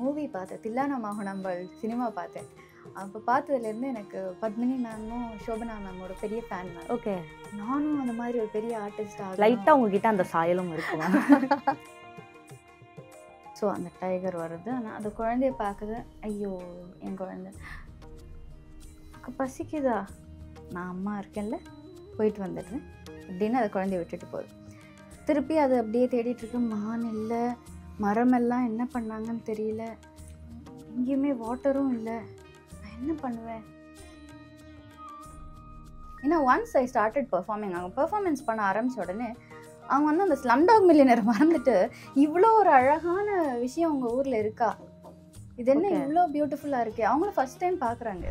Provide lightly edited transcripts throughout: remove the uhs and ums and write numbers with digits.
Movie பார்த்தேன். Thillana Mohanambal cinema பார்த்தேன். அப்போ பார்த்ததுலேருந்து எனக்கு பத்மினி மேமும் சோபனா மேமோட பெரிய ஃபேன் மேம். ஓகே. நானும் அந்த மாதிரி ஒரு பெரிய ஆர்டிஸ்ட் லைட்டாக உங்ககிட்ட அந்த சாயலும் இருக்குமா? ஸோ அந்த டைகர் வருது. ஆனால் அந்த குழந்தைய பார்க்குது, ஐயோ என் குழந்தை பசிக்குதா, நான் அம்மா இருக்கேன்ல போயிட்டு வந்துடுறேன் அப்படின்னு அந்த குழந்தைய விட்டுட்டு போகுது. திருப்பி அது அப்படியே தேடிட்டுருக்கு. மான் இல்லை, மரமெல்லாம் என்ன பண்ணாங்கன்னு தெரியல, எங்கேயுமே வாட்டரும் இல்லை, நான் என்ன பண்ணுவேன்? ஏன்னா ஒன்ஸ் ஐ ஸ்டார்டட் பெர்ஃபார்மிங், அவங்க பெர்ஃபார்மன்ஸ் பண்ண ஆரம்பித்த உடனே அவங்க வந்து அந்த ஸ்லம்டாக் மில்லியனர் மறந்துட்டு இவ்வளோ ஒரு அழகான விஷயம் உங்கள் ஊரில் இருக்கா, இது என்ன இவ்வளோ பியூட்டிஃபுல்லாக இருக்குது, அவங்களும் ஃபஸ்ட் டைம் பார்க்குறாங்க.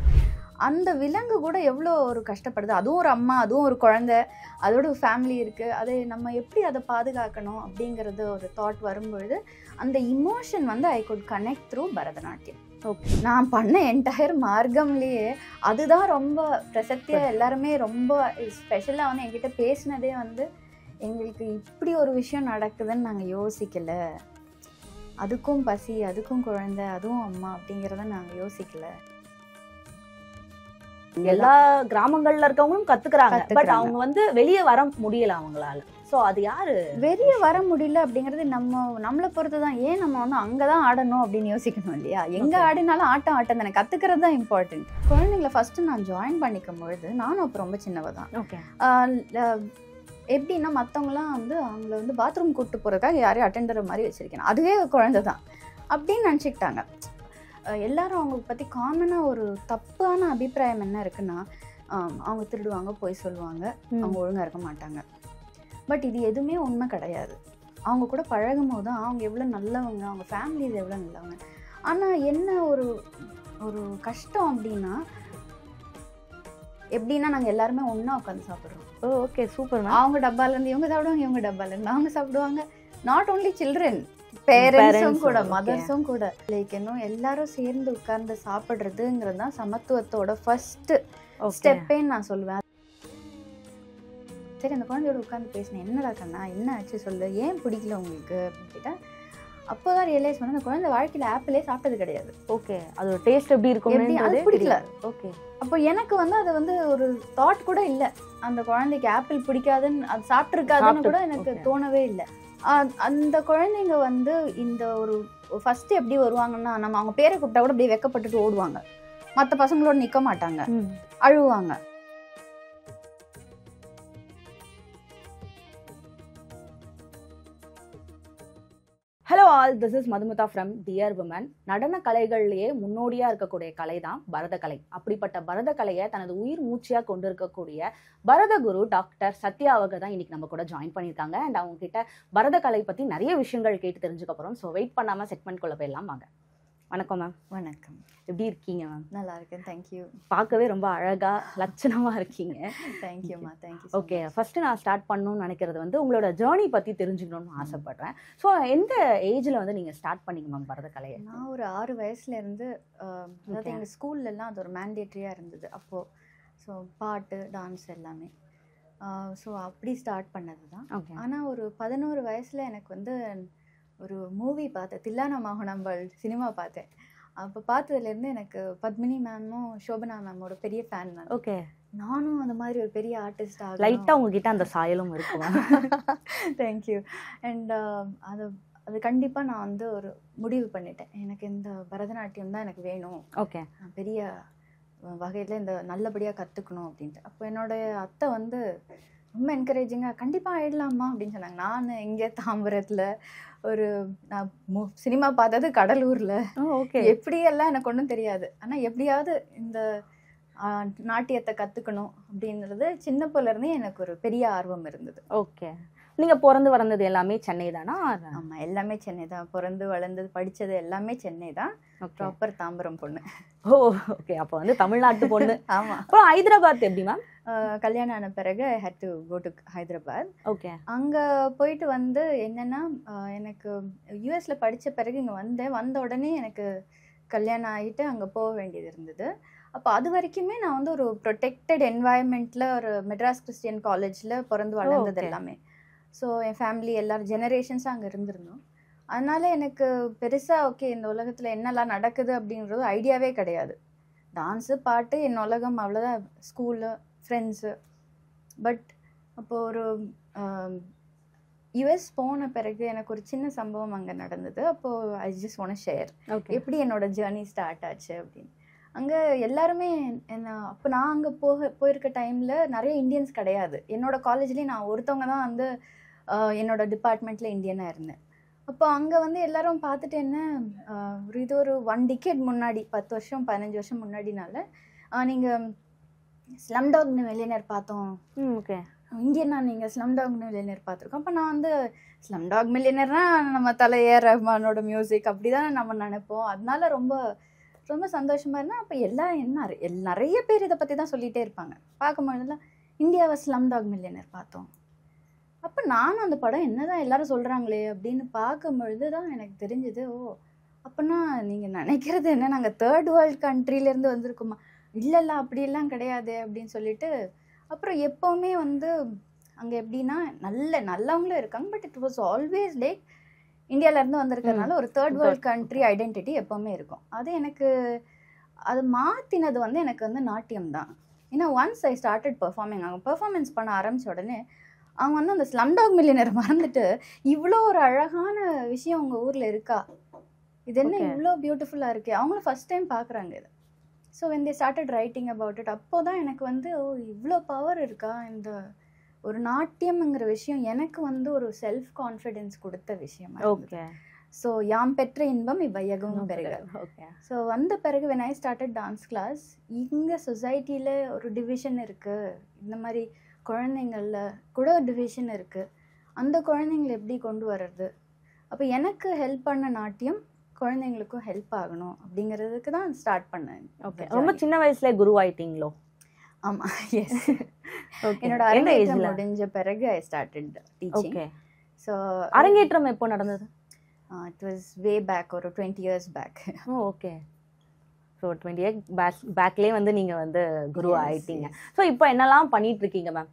அந்த விலங்கு கூட எவ்வளோ ஒரு கஷ்டப்படுது, அதுவும் ஒரு அம்மா, அதுவும் ஒரு குழந்தை, அதோட ஃபேமிலி இருக்குது, அதை நம்ம எப்படி அதை பாதுகாக்கணும் அப்படிங்கிறது ஒரு தாட் வரும்பொழுது அந்த இமோஷன் வந்து I could connect through Bharatanatyam. Okay, நான் பண்ண என்டையர் மார்க்கம்லேயே அதுதான் ரொம்ப பிரசக்தியாக எல்லாருமே ரொம்ப ஸ்பெஷலாக வந்து என்கிட்ட பேசினதே வந்து எங்களுக்கு இப்படி ஒரு விஷயம் நடக்குதுன்னு நாங்கள் யோசிக்கலை, அதுக்கும் பசி, அதுக்கும் குழந்தை, அதுவும் அம்மா அப்படிங்கிறத நாங்கள் யோசிக்கலை. எல்லா கிராமங்கள்ல இருக்கவங்களும் கத்துக்கிறாங்க, பட் அவங்க வந்து வெளியே வர முடியல அவங்களால. ஸோ அது யாரு வெளியே வர முடியல அப்படிங்கிறது நம்மளை பொறுத்து தான். ஏன் நம்ம வந்து அங்கே தான் ஆடணும் அப்படின்னு யோசிக்கணும் இல்லையா? எங்கே ஆடினாலும் ஆட்டம் தானே, கற்றுக்கிறது தான் இம்பார்ட்டன்ட். குழந்தைங்களை ஃபஸ்ட்டு நான் ஜாயின் பண்ணிக்கும் பொழுது நானும் அப்போ ரொம்ப சின்னவ தான். ஓகே. எப்படின்னா மற்றவங்களாம் வந்து அவங்கள வந்து பாத்ரூம் கூப்பிட்டு போகிறதுக்காக யாரையும் அட்டெண்டர் மாதிரி வச்சுருக்கேன், அதுவே குழந்தை தான் அப்படின்னு நினச்சிக்கிட்டாங்க எல்லாரும். அவங்களை பற்றி காமனாக ஒரு தப்பான அபிப்பிராயம் என்ன இருக்குன்னா, அவங்க திருடுவாங்க, பொய் சொல்லுவாங்க, அவங்க ஒழுங்காக இருக்க மாட்டாங்க. பட் இது எதுவுமே உண்மை கிடையாது. அவங்க கூட பழகும் போது தான் அவங்க எவ்வளோ நல்லவங்க, அவங்க ஃபேமிலிஸ் எவ்வளோ நல்லவங்க. ஆனால் என்ன ஒரு ஒரு கஷ்டம் அப்படின்னா, எப்படின்னா நாங்கள் எல்லாருமே ஒன்றா உட்காந்து சாப்பிட்றோம். Okay, super. அவங்க டப்பாலேருந்து இவங்க சாப்பிடுவாங்க, இவங்க டப்பாலேருந்து அவங்க சாப்பிடுவாங்க. நாட் ஓன்லி சில்ட்ரன், பேரண்ட்ஸும் கூட, மதர்ஸும் கூட. லைக் இன்னும் எல்லாரும் சேர்ந்து உட்கார்ந்து சாப்பிட்றதுங்கிறது தான் சமத்துவத்தோட ஃபர்ஸ்ட் ஸ்டெப்பே நான் சொல்லுவேன். சரி, அந்த குழந்தையோட உட்காந்து பேசினேன், என்னடா கண்ணா என்ன ஆச்சு சொல்லு, ஏன் பிடிக்கல உங்களுக்கு அப்படின்னு கேட்டேன். அப்போ தான் ரியலைஸ் பண்ண அந்த குழந்தை வாழ்க்கையில் ஆப்பிளே சாப்பிட்டது கிடையாது. ஓகே, அதோட டேஸ்ட் எப்படி இருக்கும், அது பிடிக்கல. ஓகே. அப்போ எனக்கு வந்து அது வந்து ஒரு தாட் கூட இல்லை, அந்த குழந்தைக்கு ஆப்பிள் பிடிக்காதுன்னு, அது சாப்பிட்ருக்காதுன்னு கூட எனக்கு தோணவே இல்லை. அந்த குழந்தைங்க வந்து இந்த ஒரு ஃபஸ்ட்டு எப்படி வருவாங்கன்னா, நம்ம அவங்க பேரை கூப்பிட்டா கூட அப்படியே வெக்கப்பட்டுட்டு ஓடுவாங்க, மற்ற பசங்களோட நிற்க மாட்டாங்க, அழுவாங்க. Hello all, this is Madhumitha from Dear Women. நடன கலைகள்லேயே முன்னோடியாக இருக்கக்கூடிய கலை தான் பரதக்கலை. அப்படிப்பட்ட பரதக்கலையை தனது உயிர் மூச்சியாக கொண்டு இருக்கக்கூடிய பரத குரு டாக்டர் சத்யா அவங்க தான் இன்னைக்கு நம்ம கூட ஜாயின் பண்ணியிருக்காங்க. அண்ட் அவங்க கிட்ட பரதக்கலை பற்றி நிறைய விஷயங்கள் கேட்டு தெரிஞ்சுக்க போகிறோம். ஸோ வெயிட் பண்ணாமல் செக்மெண்ட்குள்ளே போயிடலாம் வாங்க. வணக்கம் மேம். வணக்கம். எப்படி இருக்கீங்க மேம்? நல்லா இருக்கேன், தேங்க்யூ. பார்க்கவே ரொம்ப அழகாக லட்சணமாக இருக்கீங்க. தேங்க்யூம்மா, தேங்க்யூ. ஓகே, ஃபஸ்ட்டு நான் ஸ்டார்ட் பண்ணணும்னு நினைக்கிறது வந்து உங்களோட ஜேர்னி பற்றி தெரிஞ்சுக்கணும்னு ஆசைப்பட்றேன். ஸோ எந்த ஏஜில் வந்து நீங்கள் ஸ்டார்ட் பண்ணீங்க மேம் பரதக்கலையை? நான் ஒரு 6 வயசுலேருந்து, அதாவது எங்கள் ஸ்கூல்லலாம் அது ஒரு மேண்டேட்ரியாக இருந்தது அப்போது. ஸோ பாட்டு, டான்ஸ் எல்லாமே. ஸோ அப்படி ஸ்டார்ட் பண்ணது தான். ஆனால் ஒரு 11 வயசில் எனக்கு வந்து ஒரு மூவி பார்த்தேன், தில்லானா மோகனாம்பாள் சினிமா பார்த்தேன். அப்போ பார்த்ததுலேருந்து எனக்கு பத்மினி மேமும் சோபனா மேமோட பெரிய ஃபேன் மேம். ஓகே. நானும் அந்த மாதிரி ஒரு பெரிய ஆர்டிஸ்ட் ஆகணும். லைட்டாக உங்ககிட்ட அந்த சாயலும் இருக்குமா? தேங்க்யூ. அண்ட் அது கண்டிப்பாக நான் வந்து ஒரு முடிவு பண்ணிட்டேன், எனக்கு இந்த பரதநாட்டியம் தான் எனக்கு வேணும். ஓகே. பெரிய வகையில் இந்த நல்லபடியாக கற்றுக்கணும் அப்படின்ட்டு. அப்போ என்னோடய அத்தை வந்து ரொம்ப என்கரேஜிங்காக கண்டிப்பாக ஆயிடலாமா அப்படின்னு சொன்னாங்க. நான் இங்கே தாம்பரத்தில் ஒரு நான் சினிமா பார்த்தது கடலூரில். ஓகே. எப்படியெல்லாம் எனக்கு ஒன்றும் தெரியாது, ஆனால் எப்படியாவது இந்த நாட்டியத்தை கற்றுக்கணும் அப்படின்றது சின்ன பிள்ளைலேருந்தே எனக்கு ஒரு பெரிய ஆர்வம் இருந்தது. ஓகே. நீங்கள் பிறந்து வளர்ந்தது எல்லாமே சென்னை தானா? ஆமாம், எல்லாமே சென்னை தான். பிறந்து வளர்ந்தது படித்தது எல்லாமே சென்னை தான். ப்ராப்பர் தாம்பரம் பொண்ணு. ஓ, ஓகே. அப்போ வந்து தமிழ்நாட்டு பொண்ணு. ஆமாம். அப்புறம் ஹைதராபாத் எப்படி மேம்? கல்யாணம் ஆன பிறகு I had to go to Hyderabad. Okay. அங்கே போயிட்டு வந்து என்னென்னா, எனக்கு யூஎஸில் படித்த பிறகு இங்கே வந்த உடனே எனக்கு கல்யாணம் ஆகிட்டு அங்கே போக வேண்டியது இருந்தது. அப்போ அது வரைக்குமே நான் வந்து ஒரு ப்ரொடெக்டட் என்வாயன்மெண்ட்டில் ஒரு மெட்ராஸ் கிறிஸ்டியன் காலேஜில் பிறந்து வளர்ந்தது எல்லாமே. ஸோ என் ஃபேமிலி எல்லாரும் ஜெனரேஷன்ஸாக அங்கே இருந்திருந்தோம். அதனால எனக்கு பெருசாக ஓகே இந்த உலகத்தில் என்னெல்லாம் நடக்குது அப்படின்றது ஐடியாவே கிடையாது. டான்ஸு பாட்டு என் உலகம் அவ்வளோதான், ஸ்கூலு ஃப்ரெண்ட்ஸு. பட் அப்போது ஒரு யுஎஸ் போன பிறகு எனக்கு ஒரு சின்ன சம்பவம் அங்கே நடந்தது. அப்போது I just want to share எப்படி என்னோட ஜேர்னி ஸ்டார்ட் ஆச்சு அப்படின்னு. அங்கே எல்லாருமே என்ன, அப்போ நான் அங்கே போயிருக்க டைமில் நிறைய இந்தியன்ஸ் கிடையாது. என்னோட காலேஜ்லேயும் நான் ஒருத்தவங்க தான் வந்து என்னோட டிபார்ட்மெண்ட்டில் இந்தியனாக இருந்தேன். அப்போ அங்கே வந்து எல்லாரும் பார்த்துட்டு என்ன, இது ஒரு 1 டிகேட் முன்னாடி, 10 வருஷம் 15 வருஷம் முன்னாடினால நீங்கள் ஸ்லம்டாக் மில்லியனர் பார்த்தோம், ஓகே இந்தியனா நீங்கள் ஸ்லம்டாக் மில்லியனர் பார்த்துருக்கோம். அப்போ நான் வந்து ஸ்லம்டாக் மில்லியனர்னா நம்ம தலை ஏஆர் ரஹ்மானோட மியூசிக் அப்படி தான் நம்ம நினைப்போம். அதனால ரொம்ப ரொம்ப சந்தோஷமாக இருந்தால். அப்போ நிறைய பேர் இதை பற்றி தான் சொல்லிகிட்டே இருப்பாங்க. பார்க்கும்பொழுதுலாம் இந்தியாவை ஸ்லம்டாக் மில்லியனர் பார்த்தோம். அப்போ நானும் அந்த படம் என்னதான் எல்லாரும் சொல்கிறாங்களே அப்படின்னு பார்க்கும்பொழுது தான் எனக்கு தெரிஞ்சுது, ஓ அப்போனா நீங்கள் நினைக்கிறது என்ன, நாங்கள் 3rd வேர்ல்ட் கண்ட்ரிலேருந்து வந்திருக்கோமா? இல்லைல்ல அப்படிலாம் கிடையாது அப்படின்னு சொல்லிட்டு. அப்புறம் எப்போவுமே வந்து அங்கே எப்படின்னா நல்லவங்களும் இருக்காங்க. But it was always like இந்தியாவிலேருந்து வந்திருக்கிறதுனால ஒரு 3rd வேர்ல்ட் கண்ட்ரி ஐடென்டிட்டி எப்போவுமே இருக்கும். அது மாற்றினது வந்து எனக்கு வந்து நாட்டியம் தான். ஏன்னா ஒன்ஸ் ஐ ஸ்டார்டட் பெர்ஃபார்மிங், அவங்க பெர்ஃபார்மன்ஸ் பண்ண ஆரம்பித்த உடனே அவங்க வந்து அந்த ஸ்லம்டாக் மில்லியனர் மறந்துட்டு இவ்வளோ ஒரு அழகான விஷயம் உங்கள் ஊரில் இருக்கா, இது என்ன இவ்வளோ பியூட்டிஃபுல்லாக இருக்குது, அவங்களும் ஃபஸ்ட் டைம் பார்க்குறாங்க இது. So when they started writing about it, அப்போ தான் எனக்கு வந்து ஓ இவ்வளோ பவர் இருக்கா இந்த ஒரு நாட்டியம்ங்கிற விஷயம். எனக்கு வந்து ஒரு செல்ஃப் கான்ஃபிடென்ஸ் கொடுத்த விஷயம். ஓகே. ஸோ யாம் பெற்ற இன்பம் இவ்வையகம் பெருக. ஓகே. ஸோ வந்த பிறகு when I started dance class, இங்கே சொசைட்டியில் ஒரு டிவிஷன் இருக்குது, இந்த மாதிரி குழந்தைங்களில் கூட ஒரு டிவிஷன் இருக்குது. அந்த குழந்தைங்களை எப்படி கொண்டு வர்றது, அப்போ எனக்கு ஹெல்ப் பண்ண நாட்டியம் குழந்தைங்களுக்கும் ஹெல்ப் ஆகணும் அப்படிங்கிறதுக்கு தான் ஸ்டார்ட் பண்ணேன். ஓகே. ரொம்ப சின்ன வயசுல குரு ஆயிட்டீங்களோ? ஆமாம், எஸ். என்னோட அரங்கேற்றம் முடிஞ்ச பிறகு ஐ ஸ்டார்டட் டீச்சிங். ஸோ அரங்கேற்றம் எப்போ நடந்தது? இட் வாஸ் வே பேக், ஒரு 20 years back. Okay. So 20 years பேக்லேயே வந்து நீங்கள் வந்து குரு ஆயிட்டீங்க. ஸோ இப்போ என்னெல்லாம் பண்ணிட்டு இருக்கீங்க மேம்?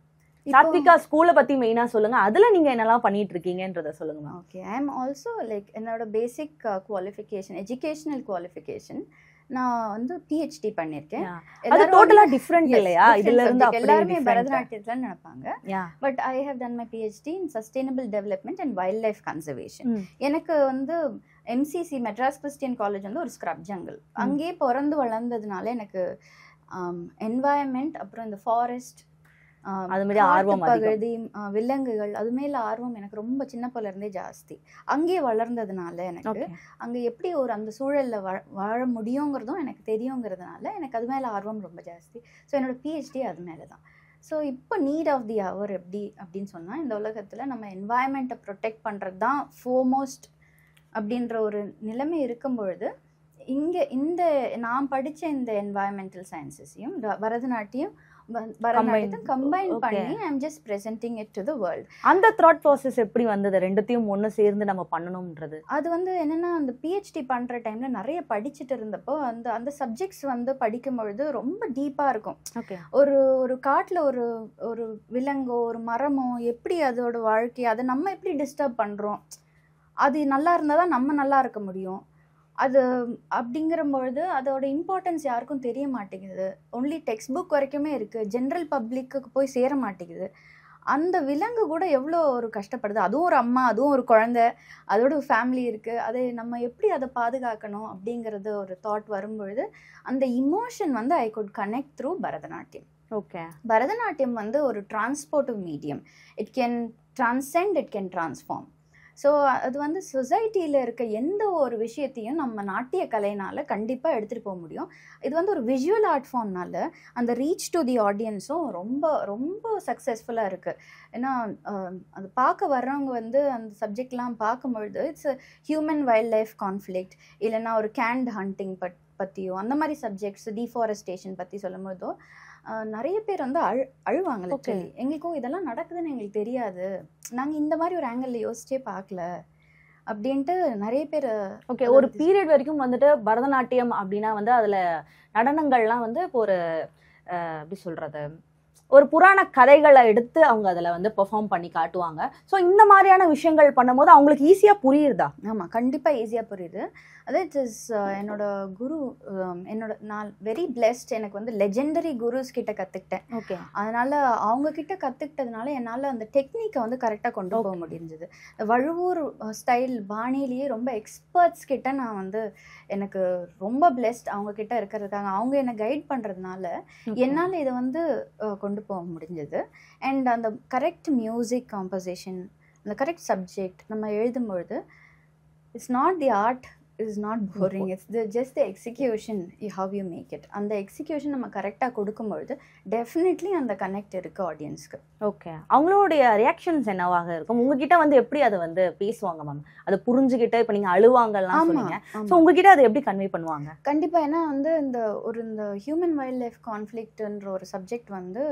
சாத்விகா ஸ்கூலை பற்றி மெயினாக சொல்லுங்கள், அதில் நீங்கள் என்னெல்லாம் பண்ணிட்டு இருக்கீங்கன்றதை சொல்லுங்கள் ma'am. Okay. I am also like என்னோட பேசிக் குவாலிஃபிகேஷன், எஜுகேஷனல் குவாலிஃபிகேஷன், நான் வந்து பிஹெச்டி பண்ணியிருக்கேன். அது டோட்டலா டிஃபரெண்ட் இல்லையா? இதுல இருந்து எல்லாருமே பரதநாட்டியத்துல நினைப்பாங்க. But I have done my PhD in sustainable development and wild life conservation. எனக்கு வந்து எம்சிசி மெட்ராஸ் கிறிஸ்டியன் காலேஜ் வந்து ஒரு ஸ்க்ரப் ஜங்கிள், அங்கேயே பிறந்து வளர்ந்ததுனால எனக்கு என்வாயன்மெண்ட், அப்புறம் இந்த ஃபாரஸ்ட், அது மாதிரி ஆர்வம், பகுதி, விலங்குகள், அது மேல ஆர்வம் எனக்கு ரொம்ப சின்ன பிள்ளைல இருந்தே ஜாஸ்தி. அங்கேயே வளர்ந்ததுனால எனக்கு அங்கே எப்படி ஒரு அந்த சூழலில் வாழ முடியுங்கிறதும் எனக்கு தெரியுங்கிறதுனால எனக்கு அது மேலே ஆர்வம் ரொம்ப ஜாஸ்தி. ஸோ என்னோட பிஹெச்டி அது மேலே தான். ஸோ இப்போ நீட் ஆஃப் தி ஹவர் எப்படி அப்படின்னு சொன்னால், இந்த உலகத்தில் நம்ம என்வாயன்மெண்ட்டை ப்ரொடெக்ட் பண்ணுறது தான் ஃபோர்மோஸ்ட் அப்படின்ற ஒரு நிலைமை இருக்கும் பொழுது, இங்கே இந்த நான் படித்த இந்த என்வாயன்மெண்டல் சயின்சஸையும் பரதநாட்டியம் கம்பைன் பண்ணி I am just presenting it to the world. அந்த தாட் ப்ராசஸ் எப்படி வந்தது, ரெண்டுத்தையும் ஒன்று சேர்ந்து நம்ம பண்ணணும்ன்றது? அது வந்து என்னன்னா, அந்த பிஹெச்டி பண்ற டைம்ல நிறைய படிச்சுட்டு இருந்தப்போ அந்த சப்ஜெக்ட்ஸ் வந்து படிக்கும் பொழுது ரொம்ப டீப்பா இருக்கும். ஒரு காட்டுல ஒரு விலங்கோ ஒரு மரமோ எப்படி அதோட வாழ்க்கை, அதை நம்ம எப்படி டிஸ்டர்ப் பண்றோம், அது நல்லா இருந்தாதான் நம்ம நல்லா இருக்க முடியும். அது அப்படிங்கிற பொழுது அதோட இம்பார்ட்டன்ஸ் யாருக்கும் தெரிய மாட்டேங்குது. ஒன்லி டெக்ஸ்ட் புக் வரைக்குமே இருக்குது, ஜென்ரல் பப்ளிக்கு போய் சேர மாட்டேங்குது. அந்த விலங்கு கூட எவ்வளோ ஒரு கஷ்டப்படுது, அதுவும் ஒரு அம்மா, அதுவும் ஒரு குழந்தை, அதோட ஒரு ஃபேமிலி இருக்குது. அதை நம்ம எப்படி அதை பாதுகாக்கணும் அப்படிங்கிறது ஒரு தாட் வரும்பொழுது அந்த இமோஷன் வந்து I could connect through Bharatanatyam. Okay. Bharatanatyam வந்து ஒரு transportive medium. It can transcend, it can transform. So அது வந்து சொசைட்டியில் இருக்க எந்த ஒரு விஷயத்தையும் நம்ம நாட்டிய கலையினால் கண்டிப்பாக எடுத்துகிட்டு போக முடியும். இது வந்து ஒரு விஷுவல் ஆர்ட் ஃபார்ம்னால அந்த ரீச் டு தி ஆடியன்ஸும் ரொம்ப ரொம்ப சக்ஸஸ்ஃபுல்லாக இருக்குது. ஏன்னா அது பார்க்க வர்றவங்க வந்து அந்த சப்ஜெக்ட்லாம் பார்க்கும்பொழுது it's human wild life conflict, இல்லைன்னா ஒரு கேண்ட் ஹண்டிங் பற்றியோ அந்த மாதிரி சப்ஜெக்ட்ஸ், டீஃபாரஸ்டேஷன் பற்றி சொல்லும் போதோ நிறைய பேர் வந்து அழுவாங்க. லிட்டரலி எங்களுக்கும் இதெல்லாம் நடக்குதுன்னு எங்களுக்கு தெரியாது, நாங்கள் இந்த மாதிரி ஒரு ஆங்கிள் யோசிச்சே பார்க்கல அப்படின்ட்டு நிறைய பேர். ஓகே. ஒரு பீரியட் வரைக்கும் வந்துட்டு பரதநாட்டியம் அப்படின்னா வந்து அதில் நடனங்கள்லாம் வந்து இப்போ ஒரு எப்படி சொல்கிறது, ஒரு புராண கதைகளை எடுத்து அவங்க அதில் வந்து பெர்ஃபார்ம் பண்ணி காட்டுவாங்க. ஸோ இந்த மாதிரியான விஷயங்கள் பண்ணும்போது அவங்களுக்கு ஈஸியாக புரியுதா? ஆமாம், கண்டிப்பாக ஈஸியாக புரியுது. அது இட் இஸ் என்னோட குரு, நான் வெரி பிளெஸ்ட். எனக்கு வந்து லெஜெண்டரி குருஸ் கிட்ட கற்றுக்கிட்டேன். ஓகே. அதனால் அவங்க கிட்ட கற்றுக்கிட்டதுனால என்னால் அந்த டெக்னிக்கை வந்து கரெக்டாக கொண்டு போக முடிஞ்சது. வழுவூர் ஸ்டைல் பாணிலேயே ரொம்ப எக்ஸ்பர்ட்ஸ் கிட்ட நான் வந்து எனக்கு ரொம்ப பிளெஸ்ட் அவங்க கிட்ட இருக்கிறதுக்காக. அவங்க என்னை கைட் பண்ணுறதுனால என்னால் இதை வந்து கொண்டு போக முடிஞ்சது. அண்ட் அந்த கரெக்ட் மியூசிக் காம்போசிஷன், அந்த கரெக்ட் சப்ஜெக்ட் நம்ம எழுதும்பொழுது it's not the art, is not boring, it's just the execution, how you make it. அந்த எக்ஸிக்யூஷன் நம்ம கரெக்டாக கொடுக்கும்பொழுது டெஃபினெட்லி அந்த கனெக்ட் இருக்குது ஆடியன்ஸ்க்கு. ஓகே. அவங்களுடைய ரியாக்ஷன்ஸ் என்னவாக இருக்கும்? உங்ககிட்ட வந்து எப்படி அதை வந்து பேசுவாங்க மேம்? அதை புரிஞ்சுக்கிட்டு இப்போ நீங்கள் அழுவாங்கலாம் சொன்னீங்க. ஸோ உங்ககிட்ட அதை எப்படி கன்வே பண்ணுவாங்க? கண்டிப்பாக. ஏன்னா வந்து இந்த ஹியூமன் வைல்ட் லைஃப் கான்ஃப்ளிக்ட்ன்ற ஒரு சப்ஜெக்ட் வந்து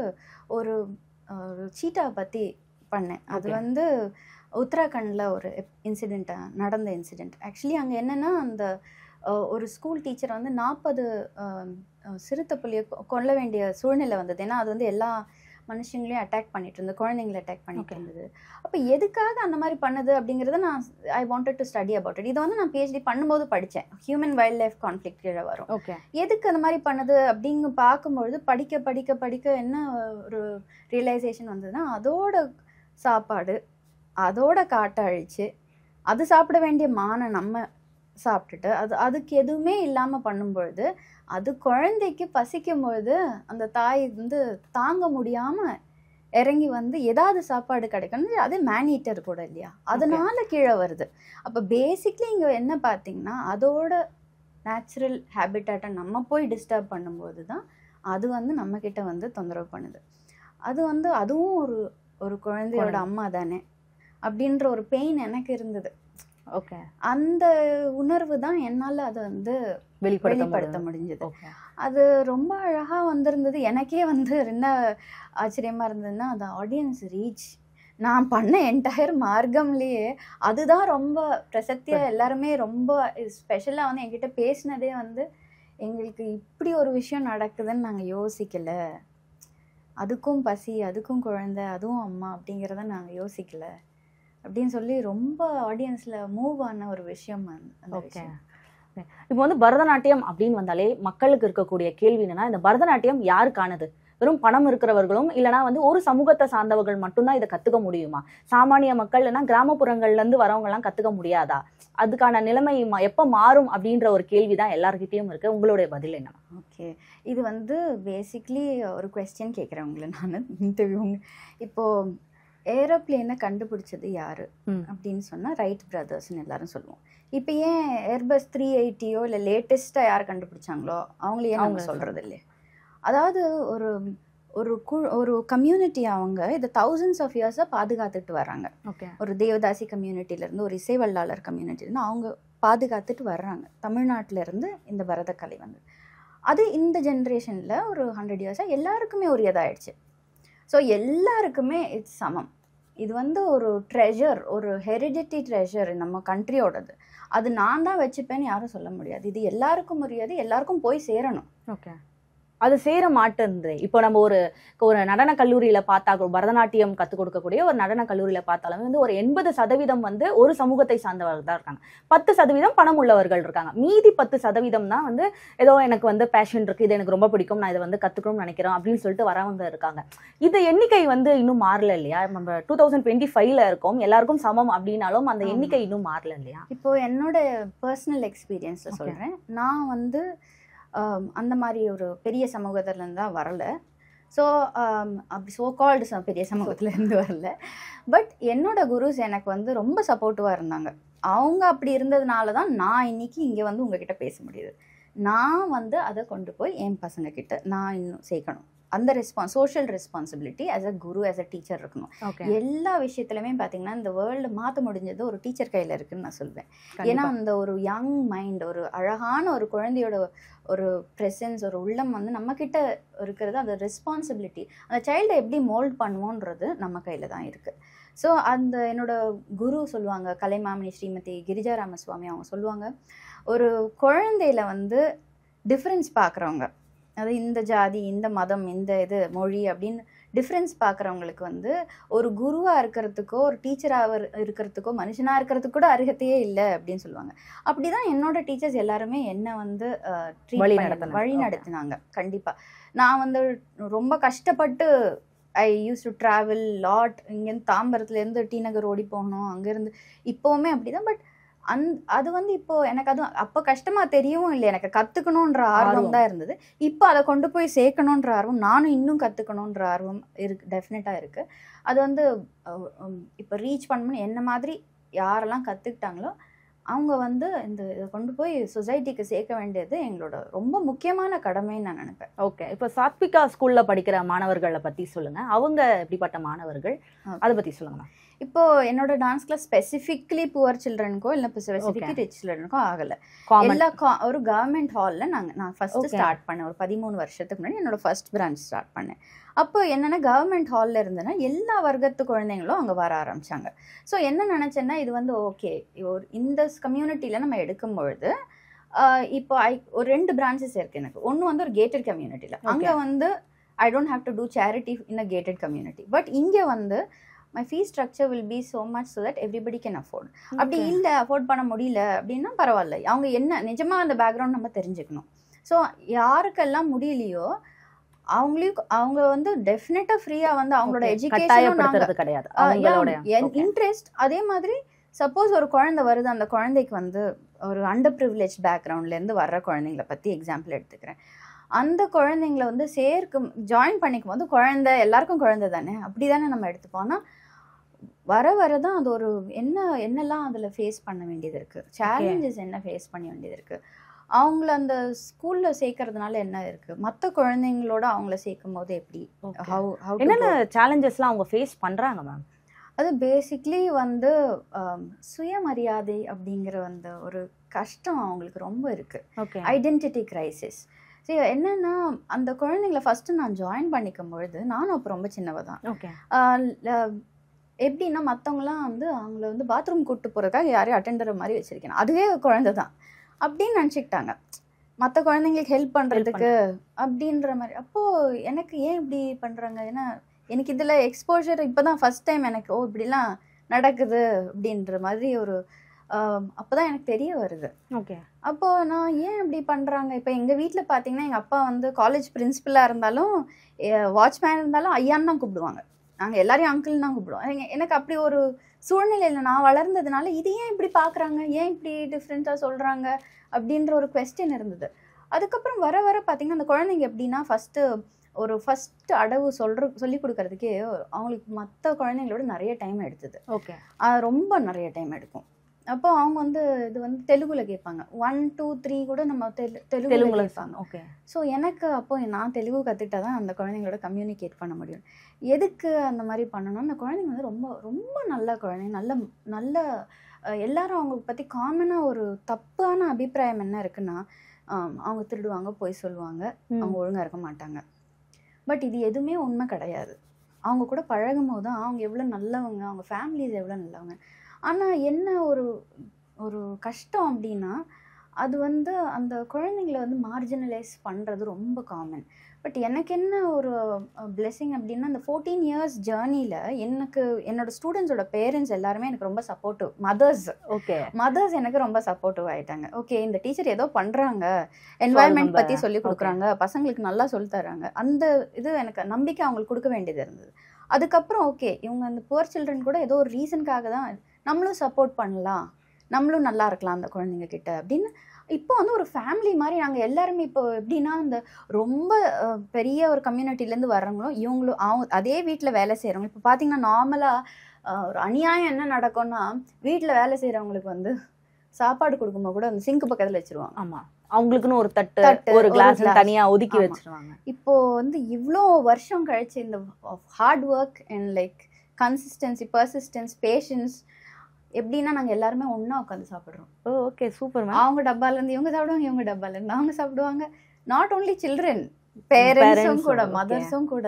ஒரு சீட்டாவை பற்றி பண்ணேன். அது வந்து உத்தராகண்டில் ஒரு நடந்த இன்சிடெண்ட். ஆக்சுவலி அங்கே என்னென்னா, அந்த ஒரு ஸ்கூல் டீச்சர் வந்து 40 சிறுத்தை புலியை கொல்ல வேண்டிய சூழ்நிலை வந்தது. ஏன்னா அது வந்து எல்லா மனுஷங்களையும் அட்டாக் பண்ணிட்டு இருந்தது, குழந்தைங்களை அட்டாக் பண்ணிட்டு இருந்தது. அப்போ எதுக்காக அந்த மாதிரி பண்ணுது அப்படிங்கிறத I wanted to study about it. இதை வந்து நான் பிஹெச்டி பண்ணும்போது படித்தேன். ஹியூமன் வைல்ட் லைஃப் கான்ஃப்ளிக்ட் கீழே வரும். ஓகே. எதுக்கு அந்த மாதிரி பண்ணுது அப்படிங்க பார்க்கும்பொழுது படிக்க என்ன ஒரு ரியலைசேஷன் வந்ததுன்னா, அதோட சாப்பாடு, அதோட காட்டை அழிச்சு அது சாப்பிட வேண்டிய மானை நம்ம சாப்பிட்டுட்டு அதுக்கு எதுவுமே இல்லாமல் பண்ணும்பொழுது அது குழந்தைக்கு பசிக்கும் பொழுது அந்த தாய் வந்து தாங்க முடியாமல் இறங்கி வந்து ஏதாவது சாப்பாடு கிடைக்கணும். அது மேனீட்டர் கூட இல்லையா, அதனால கீழே வருது. அப்போ பேசிக்லி இங்கே என்ன பார்த்தீங்கன்னா, அதோட நேச்சுரல் ஹேபிட்டாட்டை நம்ம போய் டிஸ்டர்ப் பண்ணும்போது தான் அது வந்து நம்மக்கிட்ட வந்து தொந்தரவு பண்ணுது. அது வந்து அதுவும் ஒரு குழந்தையோட அம்மா தானே அப்படின்ற ஒரு பெயின் எனக்கு இருந்தது. ஓகே. அந்த உணர்வு தான் என்னால் அதை வந்து வெளிப்படுத்த முடிஞ்சது. அது ரொம்ப அழகாக வந்திருந்தது. எனக்கே வந்து என்ன ஆச்சரியமாக இருந்ததுன்னா, அந்த ஆடியன்ஸ் ரீச் நான் பண்ண என்டையர் மார்க்கம்லேயே அதுதான் ரொம்ப பிரசக்தியாக எல்லாருமே ரொம்ப ஸ்பெஷலாக வந்து என்கிட்ட பேசினதே வந்து, எங்களுக்கு இப்படி ஒரு விஷயம் நடக்குதுன்னு நாங்கள் யோசிக்கலை, அதுக்கும் பசி, அதுக்கும் குழந்தை, அதுவும் அம்மா அப்படிங்கிறத நாங்கள் யோசிக்கலை அப்படின்னு சொல்லி ரொம்ப ஆடியன்ஸில் மூவ் ஆன ஒரு விஷயம். ஓகே. இப்போ வந்து பரதநாட்டியம் அப்படின்னு வந்தாலே மக்களுக்கு இருக்கக்கூடிய கேள்வி என்னன்னா, இந்த பரதநாட்டியம் யாருக்கானது? வெறும் பணம் இருக்கிறவர்களும் இல்லைனா வந்து ஒரு சமூகத்தை சார்ந்தவர்கள் மட்டும்தான் இதை கற்றுக்க முடியுமா? சாமானிய மக்கள் இல்லைனா கிராமப்புறங்கள்லேருந்து வரவங்கலாம் கற்றுக்க முடியாதா? அதுக்கான நிலைமை எப்போ மாறும் அப்படின்ற ஒரு கேள்வி தான் எல்லார்கிட்டையும் இருக்குது. உங்களுடைய பதில் என்ன? ஓகே, இது வந்து பேசிக்லி ஒரு கொஸ்டின் கேட்குறேன் உங்களை நான் இன்டர்வியூ. இப்போது ஏரோப்ளேனை கண்டுபிடிச்சது யாரு அப்படின்னு சொன்னால் ரைட் பிரதர்ஸ்ன்னு எல்லாரும் சொல்லுவோம். இப்போ ஏன் ஏர்பஸ் 380 இல்லை லேட்டஸ்ட்டாக யார் கண்டுபிடிச்சாங்களோ அவங்களே அவங்க சொல்கிறது இல்லையே. அதாவது ஒரு கம்யூனிட்டி அவங்க இதை தௌசண்ட்ஸ் ஆஃப் இயர்ஸாக பாதுகாத்துட்டு வராங்க. ஓகே. ஒரு தேவதாசி கம்யூனிட்டியிலேருந்து, ஒரு இசைவல்லாளர் கம்யூனிட்டிலேருந்து அவங்க பாதுகாத்துட்டு வர்றாங்க. தமிழ்நாட்டிலேருந்து இந்த பரதக்கலை வந்து அது இந்த ஜென்ரேஷனில் ஒரு 100 இயர்ஸாக எல்லாருக்குமே ஒரு இதாகிடுச்சு. ஸோ எல்லாருக்குமே இட்ஸ் சமம். இது வந்து ஒரு ட்ரெஷர், ஒரு ஹெரிடிட்டி ட்ரெஷர் நம்ம கண்ட்ரியோடது. அது நான் தான் வச்சுப்பேன்னு யாரும் சொல்ல முடியாது. இது எல்லாருக்கும் முடியாது, எல்லாருக்கும் போய் சேரணும். ஓகே. அது சேர மாட்டேன்து. இப்போ நம்ம ஒரு நடன கல்லூரியில பார்த்தா, பரதநாட்டியம் கற்றுக் கொடுக்கக்கூடிய ஒரு நடன கல்லூரியில பார்த்தாலுமே வந்து ஒரு 80% வந்து ஒரு சமூகத்தை சார்ந்தவர்கள் தான் இருக்காங்க. 10% பணம் உள்ளவர்கள் இருக்காங்க. மீதி 10% தான் வந்து ஏதோ எனக்கு வந்து பேஷன் இருக்கு, இது எனக்கு ரொம்ப பிடிக்கும், நான் இதை வந்து கத்துக்கணும்னு நினைக்கிறேன் அப்படின்னு சொல்லிட்டு வரவங்க இருக்காங்க. இது எண்ணிக்கை வந்து இன்னும் மாறல இல்லையா? நம்ம 2025ல இருக்கோம், எல்லாருக்கும் சமம் அப்படின்னாலும் அந்த எண்ணிக்கை இன்னும் மாறல இல்லையா? இப்போ என்னோட பர்சனல் எக்ஸ்பீரியன்ஸ்ல சொல்றேன். நான் வந்து அந்த மாதிரி ஒரு பெரிய சமூகத்துலேருந்து தான் வரலை. ஸோ அப்படி கால்டு பெரிய சமூகத்துலேருந்து வரல. பட் என்னோட குருஸ் எனக்கு வந்து ரொம்ப சப்போர்ட்டிவாக இருந்தாங்க. அவங்க அப்படி இருந்ததுனால தான் நான் இன்னைக்கு இங்கே வந்து உங்ககிட்ட பேச முடியுது. நான் வந்து அதை கொண்டு போய் என் பசங்கக்கிட்ட நான் இன்னும் சேர்க்கணும். அந்த social responsibility as a Guru, as a teacher இருக்கணும். எல்லா விஷயத்துலையுமே பார்த்தீங்கன்னா இந்த வேர்ல்டு மாற்ற முடிஞ்சது ஒரு டீச்சர் கையில் இருக்குன்னு நான் சொல்வேன். ஏன்னா அந்த ஒரு யங் மைண்ட், ஒரு அழகான ஒரு குழந்தையோட ஒரு ப்ரெசன்ஸ், ஒரு உள்ளம் வந்து நம்மக்கிட்ட இருக்கிறது. அந்த ரெஸ்பான்சிபிலிட்டி, அந்த சைல்டை எப்படி மோல்ட் பண்ணுவோன்றது நம்ம கையில் தான் இருக்குது. ஸோ அந்த என்னோட குரு சொல்லுவாங்க, கலைமாமணி ஸ்ரீமதி கிரிஜா ராமசுவாமி, அவங்க சொல்லுவாங்க, ஒரு குழந்தையில வந்து டிஃப்ரென்ஸ் பார்க்குறவங்க, அது இந்த ஜாதி, இந்த மதம், இந்த இது மொழி அப்படின்னு டிஃப்ரென்ஸ் பார்க்குறவங்களுக்கு வந்து ஒரு குருவாக இருக்கிறதுக்கோ ஒரு டீச்சராக இருக்கிறதுக்கோ மனுஷனாக இருக்கிறதுக்கு கூட அருகத்தையே இல்லை அப்படின்னு சொல்லுவாங்க. அப்படி தான் என்னோட டீச்சர்ஸ் எல்லாருமே என்னை வந்து வழி நடத்தினாங்க. கண்டிப்பாக நான் வந்து ரொம்ப கஷ்டப்பட்டு ஐ யூஸ் டு ட்ராவல் லாட். இங்கேருந்து தாம்பரத்துலேருந்து டி நகர் ஓடி போகணும், அங்கேருந்து இப்போவுமே அப்படி தான். பட் அது வந்து இப்போ எனக்கு அது அப்போ கஷ்டமாக தெரியவும் இல்லை, எனக்கு கற்றுக்கணுன்ற ஆர்வம் தான் இருந்தது. இப்போ அதை கொண்டு போய் சேர்க்கணுன்ற ஆர்வம், நானும் இன்னும் கற்றுக்கணுன்ற ஆர்வம் டெஃபினட்டாக இருக்குது. அது வந்து இப்போ ரீச் பண்ணணும்னு என்ன மாதிரி யாரெல்லாம் கற்றுக்கிட்டாங்களோ அவங்க வந்து இதை கொண்டு போய் சொசைட்டிக்கு சேர்க்க வேண்டியது எங்களோட ரொம்ப முக்கியமான கடமைன்னு நான் நினைப்பேன். ஓகே, இப்போ சாத்விகா ஸ்கூல்ல படிக்கிற மாணவர்களை பத்தி சொல்லுங்க. அவங்க எப்படிப்பட்ட மாணவர்கள், அதை பத்தி சொல்லுங்க. இப்போ என்னோட டான்ஸ் கிளாஸ் ஸ்பெசிஃபிக்லி புவர் சில்ட்ரனுக்கோ இல்லை இப்போ ஸ்பெசிஃபிக்லி ரிச் சில்ட்ரனுக்கோ ஆகலை. எல்லா ஒரு கவர்மெண்ட் ஹாலில் நான் ஃபர்ஸ்ட் ஸ்டார்ட் பண்ணேன். ஒரு 13 வருஷத்துக்கு முன்னாடி என்னோட ஃபர்ஸ்ட் பிரான்ச் ஸ்டார்ட் பண்ணேன். அப்போ என்னென்னா கவர்மெண்ட் ஹாலில் இருந்தேன்னா எல்லா வர்க்கத்து குழந்தைங்களும் அங்கே வர ஆரம்பித்தாங்க. ஸோ என்ன நினச்சேன்னா இது வந்து ஓகே, இந்த கம்யூனிட்டியில் நம்ம எடுக்கும் பொழுது இப்போ ஒரு 2 பிரான்ச்சஸ் இருக்குது எனக்கு. ஒன்று வந்து ஒரு கேட்டட் கம்யூனிட்டியில், அங்கே வந்து I don't have to do charity in a gated community. But இங்கே வந்து my fee structure will be so much so that everybody can afford. அப்படி இல்லை, அஃபோர்ட் பண்ண முடியல அப்படின்னா பரவாயில்ல, அவங்க என்ன நிஜமாக அந்த பேக்ரவுண்ட் நம்ம தெரிஞ்சுக்கணும். ஸோ யாருக்கெல்லாம் முடியலையோ அவங்க வந்து டெஃபினட்டாக ஃப்ரீயாக வந்து அவங்களோட எஜுகேஷன் கிடையாது, இன்ட்ரெஸ்ட். அதே மாதிரி சப்போஸ் ஒரு குழந்தை வருது, அந்த குழந்தைக்கு வந்து ஒரு அண்டர் ப்ரிவிலேஜ் பேக்ரவுண்ட்லேருந்து வர்ற குழந்தைங்கள பற்றி எக்ஸாம்பிள் எடுத்துக்கிறேன். அந்த குழந்தைங்கள வந்து ஜாயின் பண்ணிக்கும் போது குழந்தை எல்லாருக்கும் குழந்தை தானே, அப்படி தானே நம்ம எடுத்துப்போம். வரதான் அது ஒரு என்னெல்லாம் அதில் ஃபேஸ் பண்ண வேண்டியது இருக்குது, சேலஞ்சஸ் என்ன ஃபேஸ் பண்ண வேண்டியது இருக்குது, அவங்கள அந்த ஸ்கூலில் சேர்க்கறதுனால என்ன இருக்குது, மற்ற குழந்தைங்களோட அவங்கள சேர்க்கும் போது எப்படி, என்னென்ன சேலஞ்சஸ்லாம் அவங்க ஃபேஸ் பண்ணுறாங்க மேம்? அது பேசிக்லி வந்து சுயமரியாதை அப்படிங்கிற அந்த ஒரு கஷ்டம் அவங்களுக்கு ரொம்ப இருக்குது. Identity crisis. சரி, என்னன்னா அந்த குழந்தைங்கள ஃபஸ்ட்டு நான் ஜாயின் பண்ணிக்கும் பொழுது நானும் அப்போ ரொம்ப சின்னவ தான். எப்படின்னா மற்றவங்களாம் வந்து அவங்கள வந்து பாத்ரூம் கூப்பிட்டு போகிறதுக்காக யாரையும் அட்டெண்டர் மாதிரி வச்சுருக்கேன், அதுவே குழந்தை தான் அப்படின்னு நினச்சிக்கிட்டாங்க, மற்ற குழந்தைங்களுக்கு ஹெல்ப் பண்ணுறதுக்கு அப்படின்ற மாதிரி. அப்போது எனக்கு ஏன் இப்படி பண்ணுறாங்க, ஏன்னா எனக்கு இதில் எக்ஸ்போஷர் இப்போ தான் ஃபஸ்ட் டைம் எனக்கு இப்படிலாம் நடக்குது அப்படின்ற மாதிரி ஒரு அப்போ தான் எனக்கு தெரிய வருது. ஓகே, அப்போது நான் ஏன் இப்படி பண்ணுறாங்க. இப்போ எங்கள் வீட்டில் பார்த்தீங்கன்னா எங்கள் அப்பா வந்து காலேஜ் பிரின்சிபலாக இருந்தாலும் வாட்ச்மேன் இருந்தாலும் ஐயான்னு தான் கூப்பிடுவாங்க, நாங்கள் எல்லாரையும் அங்கிள்னு தான் கூப்பிடுவோம். எனக்கு அப்படி ஒரு சூழ்நிலையில் நான் வளர்ந்ததுனால இது ஏன் இப்படி பார்க்குறாங்க, ஏன் இப்படி டிஃப்ரெண்ட்டாக சொல்கிறாங்க அப்படின்ற ஒரு குவெஸ்டின் இருந்தது. அதுக்கப்புறம் வர பார்த்திங்கன்னா அந்த குழந்தைங்க எப்படின்னா ஃபஸ்ட்டு அடவு சொல்லி கொடுக்கறதுக்கே அவங்களுக்கு மற்ற குழந்தைங்களோட நிறைய டைம் எடுத்தது. ஓகே, ரொம்ப நிறைய டைம் எடுக்கும். அப்போ அவங்க வந்து இது வந்து தெலுங்குல கேட்பாங்க, 1 2 3 கூட நம்ம தெலுங்குல கேட்பாங்க. ஓகே, ஸோ எனக்கு அப்போ நான் தெலுங்கு கற்றுக்கிட்டா தான் அந்த குழந்தைங்களோட கம்யூனிகேட் பண்ண முடியும். எதுக்கு அந்த மாதிரி பண்ணணும்னா அந்த குழந்தைங்க வந்து ரொம்ப ரொம்ப நல்ல குழந்தைங்க, நல்ல எல்லாரும் அவங்க பற்றி காமனாக ஒரு தப்பான அபிப்பிராயம் என்ன இருக்குன்னா அவங்க திருடுவாங்க, பொய் சொல்லுவாங்க, அவங்க ஒழுங்காக இருக்க மாட்டாங்க. பட் இது எதுவுமே உண்மை கிடையாது. அவங்க கூட பழகும் போது தான் அவங்க எவ்வளோ நல்லவங்க, அவங்க ஃபேமிலிஸ் எவ்வளோ நல்லவங்க. ஆனால் என்ன ஒரு கஷ்டம் அப்படின்னா அது வந்து அந்த குழந்தைங்களை வந்து மார்ஜினலைஸ் பண்ணுறது ரொம்ப காமன். பட் எனக்கு என்ன ஒரு பிளெஸிங் அப்படின்னா அந்த 14 இயர்ஸ் ஜேர்னியில் என்னோட ஸ்டூடெண்ட்ஸோட பேரண்ட்ஸ் எல்லாருமே எனக்கு ரொம்ப சப்போர்ட்டிவ். மதர்ஸ் எனக்கு ரொம்ப சப்போர்ட்டிவ் ஆகிட்டாங்க. ஓகே, இந்த டீச்சர் ஏதோ பண்ணுறாங்க, என்வாயன்மெண்ட் பற்றி சொல்லி கொடுக்குறாங்க, பசங்களுக்கு நல்லா சொல்லி தராங்க, அந்த இது எனக்கு நம்பிக்கை அவங்களுக்கு கொடுக்க வேண்டியது இருந்தது. அதுக்கப்புறம் ஓகே, இவங்க அந்த புவர் சில்ட்ரன் கூட ஏதோ ஒரு ரீசனுக்காக தான் நம்மளும் சப்போர்ட் பண்ணலாம், நம்மளும் நல்லா இருக்கலாம் அந்த குழந்தைங்க கிட்ட அப்படின்னு இப்போ வந்து ஒரு ஃபேமிலி மாதிரி நாங்கள் எல்லாருமே இப்போ எப்படின்னா இந்த ரொம்ப பெரிய ஒரு கம்யூனிட்டிலேருந்து வர்றவங்களும் இவங்களும் அதே வீட்டில் வேலை செய்கிறவங்க. இப்போ பார்த்தீங்கன்னா நார்மலாக ஒரு அநியாயம் என்ன நடக்கும்னா வீட்டில் வேலை செய்கிறவங்களுக்கு வந்து சாப்பாடு கொடுக்கும்போது கூட அந்த சிங்க் பக்கத்தில் வச்சிருவாங்க. ஆமாம், அவங்களுக்குன்னு ஒரு தட்டு ஒரு கிளாஸ் தனியாக ஒதுக்கி வச்சிருவாங்க. இப்போ வந்து இவ்வளோ வருஷம் கழிச்சு இந்த hard work and like consistency, persistence, patience எப்படின்னா நாங்கள் எல்லாருமே ஒன்றா உட்காந்து சாப்பிட்றோம். Okay, super. அவங்க டப்பாலேருந்து இவங்க சாப்பிடுவாங்க, இவங்க டப்பாலேருந்து அவங்க சாப்பிடுவாங்க. நாட் ஓன்லி சில்ட்ரன், பேரண்ட்ஸும் கூட, மதர்ஸும் கூட.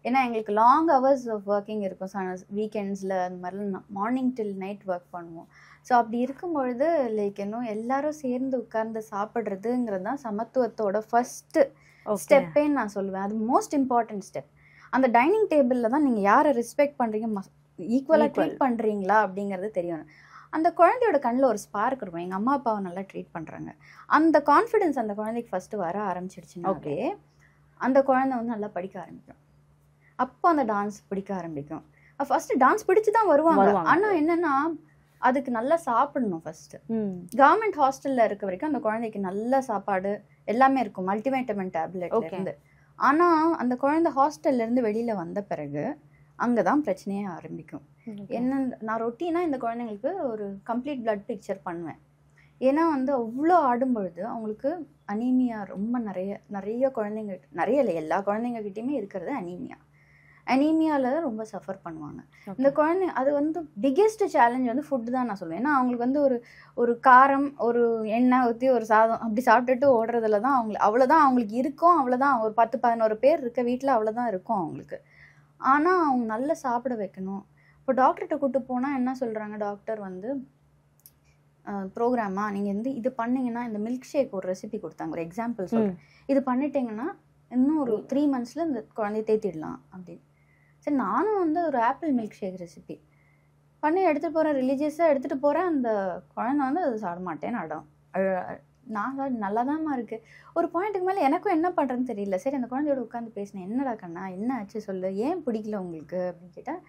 ஏன்னா எங்களுக்கு லாங் ஹவர்ஸ் ஆஃப் ஒர்க்கிங் இருக்கும், வீக்கெண்ட்ஸில் அந்த மாதிரிலாம் மார்னிங் டில் நைட் ஒர்க் பண்ணுவோம். ஸோ அப்படி இருக்கும்பொழுது லைக் இன்னும் எல்லாரும் சேர்ந்து உட்கார்ந்து சாப்பிட்றதுங்கிறது தான் சமத்துவத்தோட ஃபஸ்ட்டு ஸ்டெப்பேன்னு நான் சொல்லுவேன். அது மோஸ்ட் இம்பார்ட்டன்ட் ஸ்டெப். அந்த டைனிங் டேபிளில் தான் நீங்கள் யாரை ரெஸ்பெக்ட் பண்ணுறீங்க, ஈக்குவலாக ட்ரீட் பண்ணுறீங்களா அப்படிங்கிறது தெரியணும். அந்த குழந்தையோட கண்ணில் ஒரு ஸ்பார்க் இருக்கும், எங்கள் அம்மா அப்பாவை நல்லா ட்ரீட் பண்ணுறாங்க. அந்த கான்ஃபிடென்ஸ் அந்த குழந்தைக்கு ஃபஸ்ட்டு வர ஆரம்பிச்சிடுச்சுனாவே அந்த குழந்தை வந்து நல்லா படிக்க ஆரம்பிக்கும். அப்போ அந்த டான்ஸ் பிடிக்க ஆரம்பிக்கும். ஃபஸ்ட்டு டான்ஸ் பிடிச்சி தான் வருவாங்க. ஆனால் என்னென்னா அதுக்கு நல்லா சாப்பிடணும். ஃபஸ்ட்டு கவர்மெண்ட் ஹாஸ்டலில் இருக்க வரைக்கும் அந்த குழந்தைக்கு நல்ல சாப்பாடு எல்லாமே இருக்கும், மல்டிவைட்டமின் டேப்லெட்லேருந்து. ஆனால் அந்த குழந்தை ஹாஸ்டல்லேருந்து வெளியில் வந்த பிறகு அங்கே தான் பிரச்சனையே ஆரம்பிக்கும். என்ன, நான் ரொட்டீனாக இந்த குழந்தைங்களுக்கு ஒரு கம்ப்ளீட் பிளட் பிக்சர் பண்ணுவேன். ஏன்னா வந்து அவ்வளோ ஆடும்பொழுது அவங்களுக்கு அனீமியா ரொம்ப நிறைய குழந்தைங்க, நிறைய இல்லை எல்லா குழந்தைங்ககிட்டையுமே இருக்கிறது அனீமியாவில் ரொம்ப சஃபர் பண்ணுவாங்க இந்த குழந்தைங்க. அது வந்து பிக்கெஸ்ட் சேலஞ்ச் வந்து ஃபுட்டு தான் நான் சொல்லுவேன். ஏன்னா அவங்களுக்கு வந்து ஒரு காரம், ஒரு எண்ணெய் ஊற்றி ஒரு சாதம் அப்படி சாப்பிட்டுட்டு ஓடுறதுல தான் அவ்வளோதான் அவங்களுக்கு இருக்கும். அவ்வளோதான், ஒரு 10-11 பேர் இருக்க வீட்டில் அவ்வளோதான் இருக்கும் அவங்களுக்கு. ஆனால் அவங்க நல்லா சாப்பிட வைக்கணும். இப்போ டாக்டர்கிட்ட கூப்பிட்டு போனால் என்ன சொல்கிறாங்க, டாக்டர் வந்து ப்ரோக்ராமா நீங்கள் வந்து இது பண்ணிங்கன்னா, இந்த மில்க் ஷேக் ஒரு ரெசிபி கொடுத்தாங்க, ஒரு எக்ஸாம்பிள் சொல்கிறேன், இது பண்ணிட்டீங்கன்னா இன்னும் ஒரு 3 monthஸில் இந்த குழந்தைய தேத்திடலாம் அப்படின்னு. சரி, நானும் வந்து ஒரு ஆப்பிள் மில்க் ஷேக் ரெசிபி பண்ணி எடுத்துகிட்டு போகிறேன், ரிலீஜியஸாக எடுத்துகிட்டு போகிறேன். அந்த குழந்தை வந்து அது சாப்பிட மாட்டேன்னு அடம். நான் நல்லா தான்மா இருக்குது. ஒரு பாயிண்ட்டுக்கு மேலே எனக்கும் என்ன பண்ணுறதுன்னு தெரியல. சரி, அந்த குழந்தையோட உட்காந்து பேசினேன், என்னடா கண்ணா என்ன ஆச்சு சொல்லு, ஏன் பிடிக்கல உங்களுக்கு அப்படின்னு கேட்டால்,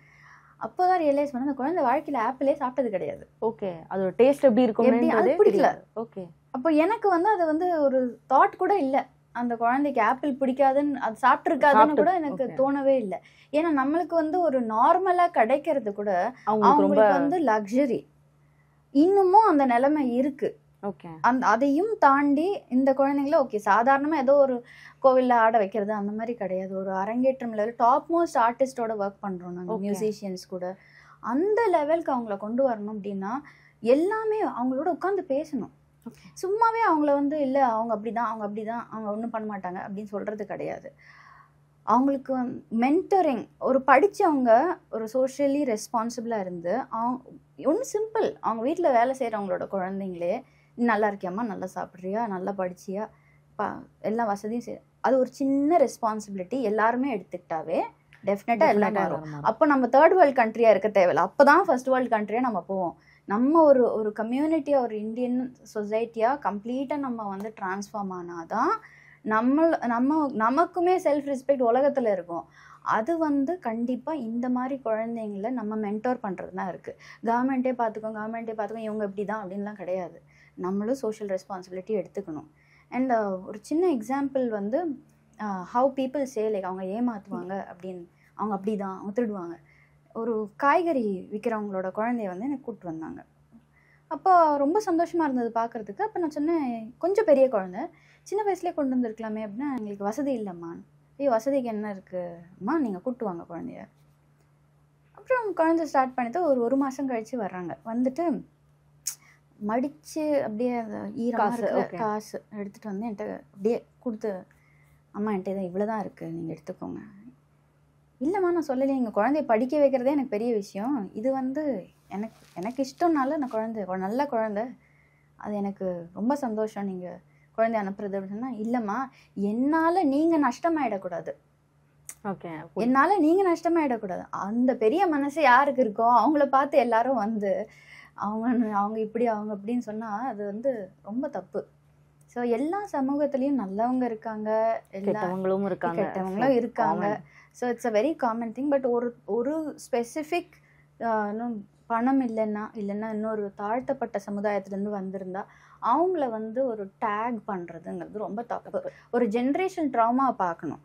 அப்போ தான் ரியலைஸ் பண்ண அந்த குழந்தை வாழ்க்கையில் ஆப்பிளே சாப்பிட்டது கிடையாது. ஓகே, அதோட டேஸ்ட் எப்படி இருக்கும் அது பிடிக்கல. ஓகே, அப்போ எனக்கு வந்து அது வந்து ஒரு தாட் கூட இல்லை, அந்த குழந்தைக்கு ஆப்பிள் பிடிக்காதுன்னு, அது சாப்பிட்ருக்காதுன்னு கூட எனக்கு தோணவே இல்லை. ஏன்னா நம்மளுக்கு வந்து ஒரு நார்மலாக கிடைக்கிறது கூட அவங்களுக்கு வந்து லக்ஸரி. இன்னமும் அந்த நிலைமை இருக்கு. அதையும் தாண்டி இந்த குழந்தைங்கள ஓகே சாதாரணமாக ஏதோ ஒரு கோவிலில் ஆட வைக்கிறது அந்த மாதிரி கிடையாது. ஒரு அரங்கேற்றம் லெவல் டாப் மோஸ்ட் ஆர்டிஸ்டோட ஒர்க் பண்ணுறோம் நாங்கள், மியூசிஷியன்ஸ் கூட. அந்த லெவலுக்கு அவங்கள கொண்டு வரணும் அப்படின்னா எல்லாமே அவங்களோட உட்காந்து பேசணும். சும்மாவே அவங்கள வந்து இல்லை அவங்க அப்படிதான் அவங்க ஒன்றும் பண்ண மாட்டாங்க அப்படின்னு சொல்கிறது கிடையாது. அவங்களுக்கு மென்டரிங், ஒரு படித்தவங்க ஒரு சோஷியலி ரெஸ்பான்சிபிளாக இருந்து ஒன்று சிம்பிள், அவங்க வீட்டில் வேலை செய்கிறவங்களோட குழந்தைங்களே நல்லா இருக்கியாம்மா, நல்லா சாப்பிட்றியா, நல்லா படிச்சியா, எல்லா வசதியும் அது ஒரு சின்ன ரெஸ்பான்சிபிலிட்டி எல்லாருமே எடுத்துக்கிட்டாவே டெஃபினட்டாக எல்லாம் வரும். அப்போ நம்ம தேர்ட் வேர்ல்டு கண்ட்ரியாக இருக்க தேவையில்லை, அப்போ தான் ஃபர்ஸ்ட் வேர்ல்டு கண்ட்ரியாக நம்ம போவோம். நம்ம ஒரு கம்யூனிட்டியாக, ஒரு இந்தியன் சொசைட்டியாக கம்ப்ளீட்டாக நம்ம வந்து டிரான்ஸ்ஃபார்ம் ஆனாதான் நமக்குமே செல்ஃப் ரெஸ்பெக்ட் உலகத்தில் இருக்கும். அது வந்து கண்டிப்பாக இந்த மாதிரி குழந்தைங்கள நம்ம மென்டோர் பண்ணுறது தான் இருக்குது. கவர்மெண்ட்டே பார்த்துக்கோங்க இவங்க இப்படி தான் அப்படின்லாம் கிடையாது. நம்மளும் சோஷியல் ரெஸ்பான்சிபிலிட்டி எடுத்துக்கணும். அண்ட் ஒரு சின்ன எக்ஸாம்பிள் வந்து ஹவு பீப்புள் சே லைக் அவங்க ஏமாற்றுவாங்க அப்படின்னு, அவங்க அப்படி தான், அவங்க திருடுவாங்க. ஒரு காய்கறி விற்கிறவங்களோட குழந்தைய வந்து எனக்கு கூப்பிட்டு வந்தாங்க. அப்போ ரொம்ப சந்தோஷமாக இருந்தது பார்க்குறதுக்கு. அப்போ நான் சொன்னேன், கொஞ்சம் பெரிய குழந்தை, சின்ன வயசுலேயே கொண்டு வந்துருக்கலாமே அப்படின்னா, எங்களுக்கு வசதி இல்லைம்மா. ஐயோ, வசதிக்கு என்ன இருக்கும்மா, நீங்கள் கூப்பிட்டு வாங்க குழந்தைய. அப்புறம் குழந்தை ஸ்டார்ட் பண்ணிட்டு ஒரு மாதம் கழித்து வர்றாங்க. வந்துட்டு மடித்து அப்படியே ஈரமாக காசு எடுத்துகிட்டு வந்து என்கிட்ட அப்படியே கொடுத்து, அம்மா என்கிட்ட இதான் இவ்வளோ தான் இருக்குது, நீங்கள் எடுத்துக்கோங்க. இல்லைம்மா நான் சொல்லலை, எங்கள் குழந்தைய படிக்க வைக்கிறதே எனக்கு பெரிய விஷயம். இது வந்து எனக்கு இஷ்டம்னால நான் நல்ல குழந்தை, அது எனக்கு ரொம்ப சந்தோஷம் நீங்கள் குழந்தைய அனுப்புறது அப்படின்னா. இல்லைம்மா, என்னால் நீங்கள் நஷ்டமாயிடக்கூடாது, என்னால் நீங்கள் நஷ்டமாயிடக்கூடாது. அந்த பெரிய மனசு யாருக்கு இருக்கோ அவங்கள பார்த்து எல்லாரும் வந்து அவங்க இப்படி அவங்க அப்படின்னு சொன்னால் அது வந்து ரொம்ப தப்பு. ஸோ எல்லா சமூகத்துலேயும் நல்லவங்க இருக்காங்க, கெட்டவங்களும் இருக்காங்க. So it's a very common thing. But ஒரு ஸ்பெசிஃபிக் இன்னும் பணம் இல்லைன்னா இன்னொரு தாழ்த்தப்பட்ட சமுதாயத்துலேருந்து வந்திருந்தா அவங்கள வந்து ஒரு டேக் பண்ணுறதுங்கிறது ரொம்ப தப்பு. ஒரு ஜென்ரேஷன் ட்ராமாவை பார்க்கணும்.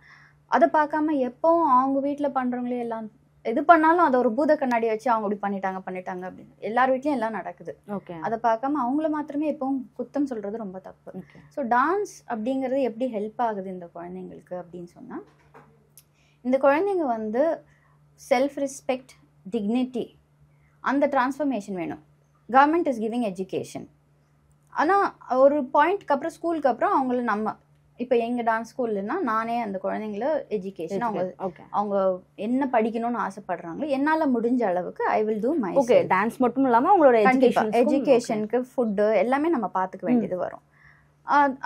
அதை பார்க்காம எப்போவும் அவங்க வீட்டில் பண்ணுறவங்களே எல்லாம் எது பண்ணாலும் அதை ஒரு பூத கண்ணாடி வச்சு அவங்க இப்படி பண்ணிட்டாங்க அப்படின்னு எல்லார் வீட்லையும் எல்லாம் நடக்குது. அதை பார்க்காம அவங்கள மாத்திரமே எப்பவும் குத்தம் சொல்கிறது ரொம்ப தப்பு. ஸோ டான்ஸ் அப்படிங்கிறது எப்படி ஹெல்ப் ஆகுது இந்த குழந்தைங்களுக்கு அப்படின்னு சொன்னால், இந்த குழந்தைங்க வந்து செல்ஃப் ரெஸ்பெக்ட், டிக்னிட்டி, அந்த டிரான்ஸ்ஃபர்மேஷன் வேணும். Government is giving education. ஆனால் ஒரு பாயிண்ட்க்கு அப்புறம் ஸ்கூலுக்கு அப்புறம் அவங்கள நம்ம இப்போ எங்கள் டான்ஸ் ஸ்கூல்லனா நானே அந்த குழந்தைங்கள எஜுகேஷன் அவங்க என்ன படிக்கணும்னு ஆசைப்படுறாங்களோ என்னால் முடிஞ்ச அளவுக்கு I will do my. Okay, dance மட்டும் இல்லாமல் அவங்களோட எஜுகேஷனுக்கு ஃபுட்டு எல்லாமே நம்ம பார்த்துக்க வேண்டியது வரும்.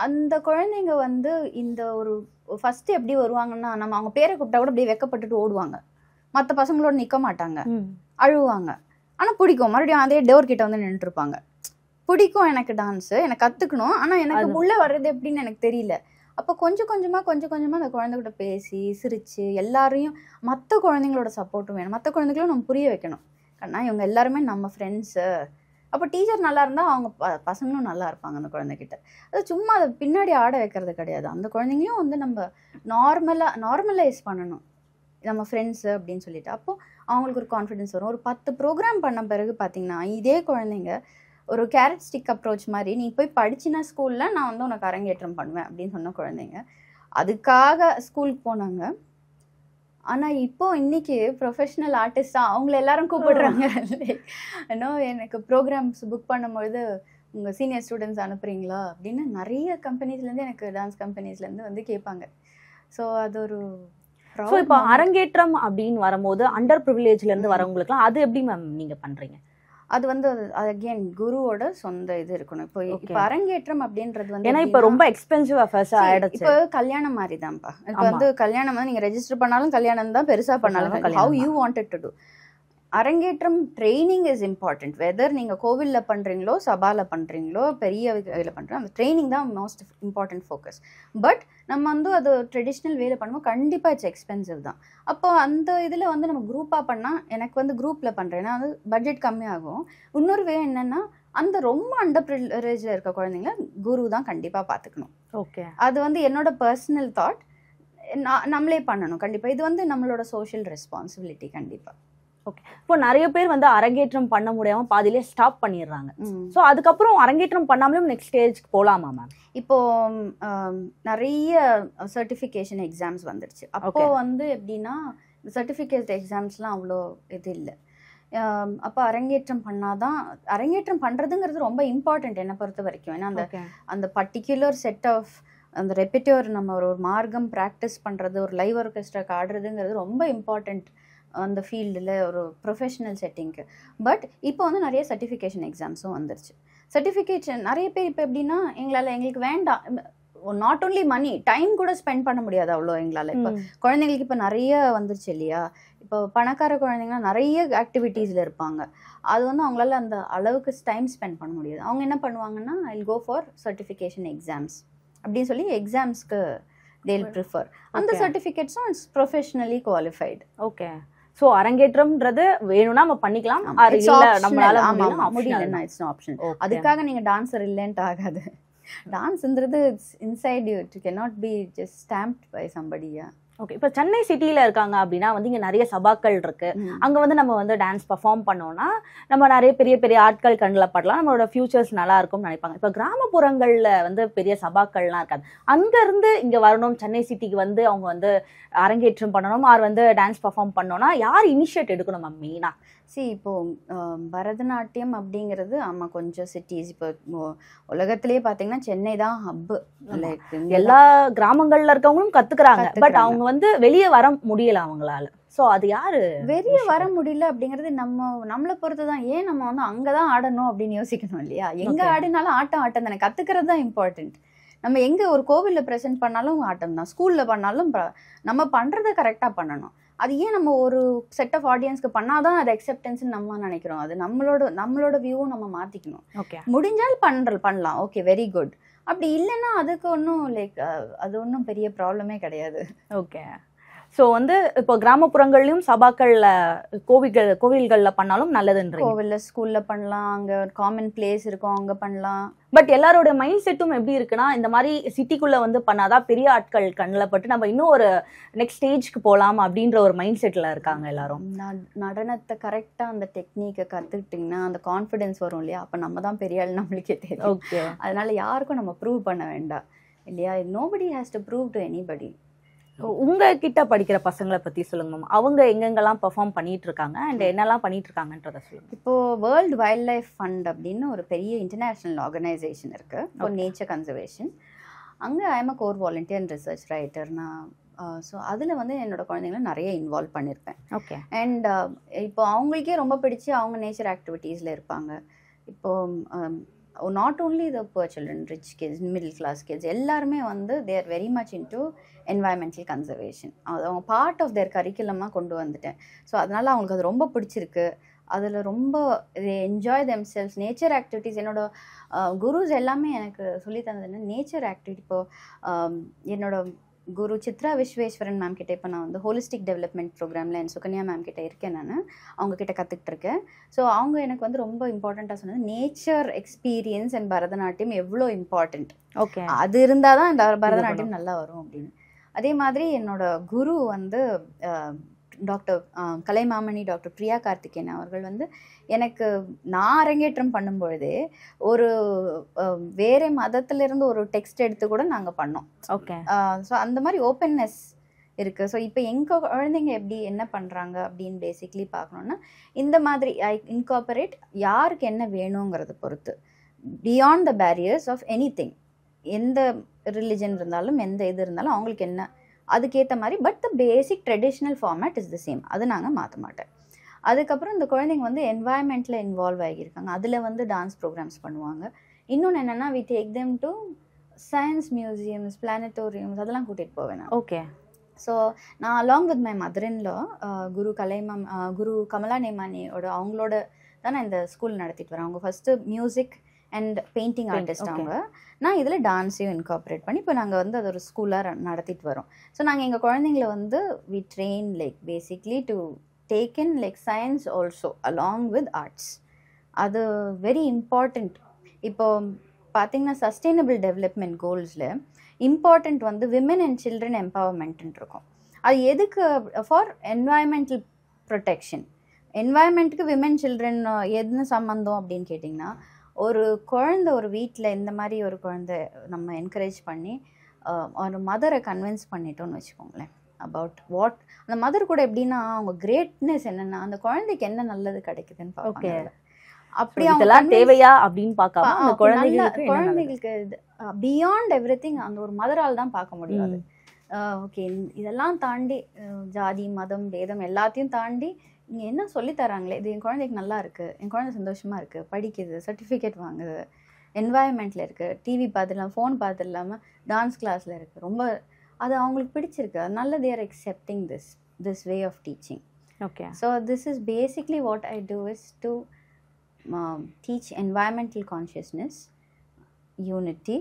அந்த குழந்தைங்க வந்து இந்த ஒரு ஃபர்ஸ்ட் எப்படி வருவாங்கன்னா, நம்ம அவங்க பேரை கூப்பிட்டா கூட அப்படியே வெக்கப்பட்டுட்டு ஓடுவாங்க. மற்ற பசங்களோட நிற்க மாட்டாங்க, அழுவாங்க. ஆனால் பிடிக்கும், மறுபடியும் அதே டோர் கிட்ட வந்து நின்றுட்டு இருப்பாங்க. பிடிக்கும் எனக்கு டான்ஸு, எனக்கு கற்றுக்கணும், ஆனால் எனக்கு உள்ளே வர்றது எப்படின்னு எனக்கு தெரியல. அப்போ கொஞ்சம் கொஞ்சமாக அந்த குழந்தைகிட்ட பேசி சிரித்து எல்லாரையும், மற்ற குழந்தைங்களோட சப்போர்ட்டும் வேணும், மற்ற குழந்தைங்களும் நம்ம புரிய வைக்கணும். கண்ணா இவங்க எல்லாருமே நம்ம ஃப்ரெண்ட்ஸு. அப்போ டீச்சர் நல்லா இருந்தால் அவங்க பசங்களும் நல்லா இருப்பாங்க அந்த குழந்தைகிட்ட. அது சும்மா அதை பின்னாடி ஆட வைக்கிறது கிடையாது. அந்த குழந்தைங்களையும் வந்து நம்ம நார்மலைஸ் பண்ணணும், நம்ம ஃப்ரெண்ட்ஸு அப்படின்னு சொல்லிட்டு. அப்போது அவங்களுக்கு ஒரு கான்ஃபிடென்ஸ் வரும். ஒரு 10 ப்ரோக்ராம் பண்ண பிறகு பார்த்தீங்கன்னா இதே குழந்தைங்க ஒரு கேரட் ஸ்டிக் அப்ரோச் மாதிரி, நீ போய் படிச்சினா ஸ்கூலில் நான் வந்து உனக்கு அரங்கேற்றம் பண்ணுவேன் அப்படின்னு சொன்ன குழந்தைங்க அதுக்காக ஸ்கூலுக்கு போனாங்க. ஆனால் இப்போ இன்னைக்கு ப்ரொஃபஷனல் ஆர்டிஸ்டாக அவங்கள எல்லாரும் கூப்பிடுறாங்க. இன்னும் எனக்கு ப்ரோக்ராம்ஸ் புக் பண்ணும்பொழுது உங்கள் சீனியர் ஸ்டூடெண்ட்ஸ் அனுப்புகிறீங்களா அப்படின்னு நிறைய கம்பெனிஸ்லேருந்து, எனக்கு டான்ஸ் கம்பெனிஸ்லேருந்து வந்து கேட்பாங்க. ஸோ அது ஒரு இப்போ அரங்கேற்றம் அப்படின்னு வரும்போது அண்டர் ப்ரிவிலேஜ்லேருந்து வரவங்களுக்குலாம் அது எப்படி மேம் நீங்கள் பண்ணுறீங்க? அது வந்து அகைன் குருவோட சொந்த இது இருக்கணும். இப்போ அரங்கேற்றம் அப்படின்றது வந்து, ஏன்னா இப்போ ரொம்ப எக்ஸ்பென்சிவ் அஃபேர்ஸ் ஆயிடுச்சு. இப்போ கல்யாணம் மாதிரி தான்ப்பா. இப்போ வந்து கல்யாணம் வந்து நீங்க ரெஜிஸ்டர் பண்ணாலும் கல்யாணம் தான், பெருசா பண்ணாலும் how you wanted to to. அரங்கேற்றம் ட்ரைனிங் இஸ் இம்பார்ட்டன்ட். வெதர் நீங்கள் கோவிலில் பண்ணுறீங்களோ, சபாவில் பண்ணுறீங்களோ, பெரிய இதில் பண்ணுறோம், அந்த ட்ரைனிங் தான் மோஸ்ட் இம்பார்ட்டன்ட் ஃபோக்கஸ். பட் நம்ம வந்து அது ட்ரெடிஷ்னல் வேலை பண்ணும்போது கண்டிப்பாக இட்ஸ் எக்ஸ்பென்சிவ் தான். அப்போ அந்த இதில் வந்து நம்ம குரூப்பாக பண்ணால், எனக்கு வந்து குரூப்பில் பண்ணுறேன்னா அது பட்ஜெட் கம்மியாகும். இன்னொரு வே என்னென்னா, அந்த ரொம்ப அண்டர் ப்ரிவிலேஜில் இருக்க குழந்தைங்கள குரு தான் கண்டிப்பாக பார்த்துக்கணும். ஓகே, அது வந்து என்னோட பர்சனல் தாட். நம்மளே பண்ணணும் கண்டிப்பாக. இது வந்து நம்மளோட சோஷியல் ரெஸ்பான்சிபிலிட்டி கண்டிப்பாக. ஓகே. இப்போ நிறைய பேர் வந்து அரங்கேற்றம் பண்ண முடியாம பாதியிலே ஸ்டாப் பண்ணிடுறாங்க. ஸோ அதுக்கப்புறம் அரங்கேற்றம் பண்ணாமலும் நெக்ஸ்ட் ஸ்டேஜ்க்கு போகலாமா மேம்? இப்போ நிறைய சர்டிஃபிகேஷன் எக்ஸாம்ஸ் வந்துடுச்சு. அப்போ வந்து எப்படின்னா, இந்த சர்டிஃபிகேட் எக்ஸாம்ஸ்லாம் அவ்வளோ இது இல்லை. அப்போ அரங்கேற்றம் பண்ணாதான், அரங்கேற்றம் பண்ணுறதுங்கிறது ரொம்ப இம்பார்ட்டண்ட் என்னை பொறுத்த வரைக்கும். ஏன்னா அந்த பர்டிகுலர் செட் ஆஃப் அந்த ரெப்பிட்டோர் நம்ம ஒரு மார்க்கம் ப்ராக்டிஸ் பண்ணுறது, ஒரு லைவ் ஆர்கெஸ்ட்ராக்கு ஆடுறதுங்கிறது ரொம்ப இம்பார்ட்டண்ட் அந்த ஃபீல்டில், ஒரு ப்ரொஃபஷனல் செட்டிங்க்கு. பட் இப்போ வந்து நிறைய சர்டிஃபிகேஷன் எக்ஸாம்ஸும் வந்துருச்சு. சர்டிஃபிகேஷன் நிறைய பேர் இப்போ எப்படின்னா, எங்களுக்கு வேண்டாம், நாட் ஓன்லி மணி, டைம் கூட ஸ்பெண்ட் பண்ண முடியாது அவ்வளோ எங்களால். இப்போ குழந்தைங்களுக்கு இப்போ நிறைய வந்துருச்சு இல்லையா. இப்போ பணக்கார குழந்தைங்களாம் நிறைய ஆக்டிவிட்டீஸில் இருப்பாங்க. அது வந்து அவங்களால அந்த அளவுக்கு டைம் ஸ்பெண்ட் பண்ண முடியாது. அவங்க என்ன பண்ணுவாங்கன்னா, I will go for certification exams அப்படின்னு சொல்லி எக்ஸாம்ஸ்க்கு they'll prefer. அந்த சர்டிஃபிகேட்ஸும் it's professionally qualified. Okay. So அரங்கேற்றம்ன்றது வேணும்னா நம்ம பண்ணிக்கலாம், நம்மளால முடியலன்னா இட்ஸ் ஆப்ஷன். அதுக்காக நீங்க டான்சர் இல்லைன்ட்டு ஆகாது. டான்ஸ்ன்றது it's inside you, it cannot be just stamped by somebody. Okay. இப்போ சென்னை சிட்டியில் இருக்காங்க அப்படின்னா வந்து இங்கே நிறைய சபாக்கள் இருக்கு. அங்கே வந்து நம்ம வந்து டான்ஸ் பர்ஃபார்ம் பண்ணோம்னா நம்ம நிறைய பெரிய பெரிய ஆட்கள் கண்ணில் படலாம், நம்மளோட ஃபியூச்சர்ஸ் நல்லா இருக்கும்னு நினைப்பாங்க. இப்போ கிராமப்புறங்களில் வந்து பெரிய சபாக்கள்லாம் இருக்காது. அங்கேருந்து இங்கே வரணும், சென்னை சிட்டிக்கு வந்து அவங்க வந்து அரங்கேற்றம் பண்ணணும், ஆர் வந்து டான்ஸ் பர்ஃபார்ம் பண்ணோம்னா யார் இனிஷியேட் எடுக்கணும் மேம் மெயினாக? இப்போ பரதநாட்டியம் அப்படிங்கிறது ஆமாம் கொஞ்சம் சிட்டிஸ், இப்போ உலகத்திலேயே பார்த்தீங்கன்னா சென்னை தான் ஹப்பு. எல்லா கிராமங்கள்ல இருக்கவங்களும் கத்துக்கிறாங்க, பட் அவங்க வந்து வெளியே வர முடியல அவங்களால. ஸோ அது யாரு வெளியே வர முடியல அப்படிங்கிறது நம்மளை பொறுத்து தான். ஏன் நம்ம வந்து அங்கதான் ஆடணும் அப்படின்னு யோசிக்கணும் இல்லையா. எங்க ஆடினாலும் ஆட்டம் தானே, கத்துக்கிறது தான் இம்பார்ட்டன்ட். நம்ம எங்க ஒரு கோவில்ல ப்ரெசென்ட் பண்ணாலும் ஆட்டம் தான், ஸ்கூல்ல பண்ணாலும் நம்ம பண்றதை கரெக்டா பண்ணணும். அது ஏன் நம்ம ஒரு செட் ஆஃப் ஆடியன்ஸ்க்கு பண்ணாதான் அது அக்செப்டன்ஸ் நம்ம நினைக்கிறோம். அது நம்மளோட வியூவும் நம்ம மாத்திக்கணும். முடிஞ்சால் பண்ணலாம், ஓகே வெரி குட். அப்படி இல்லைன்னா அதுக்கு ஒன்றும் அது ஒன்றும் பெரிய ப்ராப்ளமே கிடையாது. ஓகே. ஸோ வந்து இப்போ கிராமப்புறங்கள்லையும் சபாக்கள்ல கோவில்கள்ல பண்ணாலும் நல்லதுன்றீங்க. கோவில்ல ஸ்கூல்ல பண்ணலாம், அங்க காமன் பிளேஸ் இருக்கும் அங்க பண்ணலாம். பட் எல்லாரோட மைண்ட் செட்டும் எப்படி இருக்குன்னா, இந்த மாதிரி சிட்டிக்குள்ள வந்து பண்ணாதான் பெரிய ஆட்கள் கண்ணில் பட்டு நம்ம இன்னும் ஒரு நெக்ஸ்ட் ஸ்டேஜ்க்கு போகலாம் அப்படின்ற ஒரு மைண்ட் செட்ல இருக்காங்க எல்லாரும். நடனத்தை கரெக்டா அந்த டெக்னிக்கை கத்துக்கிட்டீங்கன்னா அந்த கான்ஃபிடென்ஸ் வரும் இல்லையா. அப்ப நம்ம தான் பெரிய ஆள் நம்மளுக்கே தெரியும். ஓகே. அதனால யாருக்கும் நம்ம ப்ரூவ் பண்ண வேண்டாம் இல்லையா. Nobody has to prove to anybody. உங்ககிட்ட படிக்கிற பசங்களை பத்தி சொல்லுங்க மேம். அவங்க எங்கெங்கெல்லாம் பெர்ஃபார்ம் பண்ணிட்டு இருக்காங்க அண்ட் என்னெல்லாம் பண்ணிட்டு இருக்காங்கன்றத சொல்லுங்க. இப்போ வேர்ல்டு வைல்ட் லைஃப் ஃபண்ட் அப்படின்னு ஒரு பெரிய இன்டர்நேஷனல் ஆர்கனைசேஷன் இருக்கு ஃபார் நேச்சர் கன்சர்வேஷன். அங்கே I am a core volunteer and research ரைட்டர்னா. ஸோ அதில் வந்து என்னோட குழந்தைங்களை நிறைய இன்வால்வ் பண்ணியிருப்பேன். ஓகே. அண்ட் இப்போ அவங்களுக்கே ரொம்ப பிடிச்சி அவங்க நேச்சர் ஆக்டிவிட்டீஸில் இருப்பாங்க. இப்போது not only the poor children, rich kids, middle class kids எல்லாருமே வந்து they are very much into environmental conservation. அது அவங்க பார்ட் ஆஃப் தேர் கரிக்குலமாக கொண்டு வந்துட்டேன். ஸோ அதனால் அவங்களுக்கு அது ரொம்ப பிடிச்சிருக்கு. அதில் ரொம்ப enjoy themselves. Nature activities என்னோட குருஸ் எல்லாமே எனக்கு சொல்லி தந்ததுன்னா நேச்சர் ஆக்டிவிட்டி. இப்போது என்னோட குரு சித்ரா விஸ்வேஸ்வரன் மேம் கிட்ட இப்போ நான் வந்து ஹோலிஸ்டிக் டெவலப்மெண்ட் ப்ரோக்ராமில் என் சுகன்யா மேம் கிட்ட இருக்கேன். நான் அவங்க கிட்ட கற்றுக்கிட்டு இருக்கேன். ஸோ அவங்க எனக்கு வந்து ரொம்ப இம்பார்ட்டண்ட்டாக சொன்னது நேச்சர் எக்ஸ்பீரியன்ஸ் அண்ட் பரதநாட்டியம் எவ்வளோ இம்பார்ட்டண்ட். ஓகே, அது இருந்தால் தான் இந்த பரதநாட்டியம் நல்லா வரும் அப்படின்னு. அதே மாதிரி என்னோட குரு வந்து டாக்டர் கலைமாமணி டாக்டர் பிரியா கார்த்திகேயன் அவர்கள் வந்து எனக்கு நான் அரங்கேற்றம் பண்ணும்பொழுதே ஒரு வேறு மதத்திலிருந்து ஒரு டெக்ஸ்ட் எடுத்து கூட நாங்கள் பண்ணோம். ஓகே. ஸோ அந்த மாதிரி ஓப்பன்னஸ் இருக்குது. ஸோ இப்போ எங்கள் குழந்தைங்க எப்படி என்ன பண்ணுறாங்க அப்படின்னு பேசிக்லி பார்க்கணுன்னா இந்த மாதிரி ஐ இன்கார்பரேட் யாருக்கு என்ன வேணுங்கிறத பொறுத்து beyond the barriers of any thing. எந்த ரிலிஜன் இருந்தாலும் எந்த இது இருந்தாலும் அவங்களுக்கு என்ன அதுக்கேற்ற மாதிரி, but the basic traditional format is the same. அது நாங்கள் மாற்ற மாட்டேன். அதுக்கப்புறம் இந்த குழந்தைங்க வந்து என்வாயன்மெண்ட்டில் இன்வால்வ் ஆகியிருக்காங்க. அதில் வந்து டான்ஸ் ப்ரோக்ராம்ஸ் பண்ணுவாங்க. இன்னொன்று என்னென்னா we take them to science museums, planetariums, அதெல்லாம் கூட்டிகிட்டு போவேன் நான். ஓகே. ஸோ நான் along with my mother in law Guru Kamala நேமானியோட அவங்களோட தான் நான் இந்த ஸ்கூல் நடத்திட்டு வரேன். அவங்க first music and painting artist அவங்க. நான் இதில் டான்ஸையும் இன்கார்பரேட் பண்ணி இப்போ நாங்கள் வந்து அது ஒரு ஸ்கூலாக நடத்திட்டு வரோம். ஸோ நாங்கள் எங்கள் குழந்தைங்கள வந்து we train like basically to take in like science also along with arts. அது வெரி இம்பார்ட்டண்ட். இப்போ பார்த்தீங்கன்னா சஸ்டைனபிள் டெவலப்மெண்ட் கோல்ஸில் இம்பார்ட்டண்ட் வந்து விமன் அண்ட் சில்ட்ரன் எம்பவர்மெண்ட்னு இருக்கும். அது எதுக்கு? For environmental protection. என்வாயன்மெண்ட்டுக்கு விமன் சில்ட்ரன் எதுன்னு சம்மந்தம் அப்படின்னு கேட்டிங்கன்னா, ஒரு குழந்தை ஒரு வீட்டில் இந்த மாதிரி ஒரு குழந்தை நம்ம என்கரேஜ் பண்ணி ஒரு மதரை கன்வின்ஸ் பண்ணிட்டோன்னு வச்சுக்கோங்களேன் அபவுட் வாட் அந்த மதர் கூட எப்படின்னா அவங்க கிரேட்னஸ் என்னென்னா அந்த குழந்தைக்கு என்ன நல்லது கிடைக்குதுன்னு பார்ப்பாங்க. அப்படி அவங்க தேவையா அப்படின்னு பார்க்காம அந்த குழந்தைகளுக்கு பியாண்ட் எவ்ரி திங் அந்த ஒரு மதரால் தான் பார்க்க முடியாது. ஓகே, இதெல்லாம் தாண்டி ஜாதி மதம் பேதம் எல்லாத்தையும் தாண்டி இங்கே என்ன சொல்லி தராங்களே, இது என் குழந்தைக்கு நல்லா இருக்குது, என் குழந்தை சந்தோஷமாக இருக்குது, படிக்குது, சர்டிஃபிகேட் வாங்குது, என்வாயன்மெண்ட்டில் இருக்குது, டிவி பார்த்துடலாம், ஃபோன் பார்த்து இல்லாமல் டான்ஸ் கிளாஸில் இருக்குது, ரொம்ப அது அவங்களுக்கு பிடிச்சிருக்கு. அதனால they are accepting this way of teaching. Okay. So this is basically what I do is to teach environmental consciousness, unity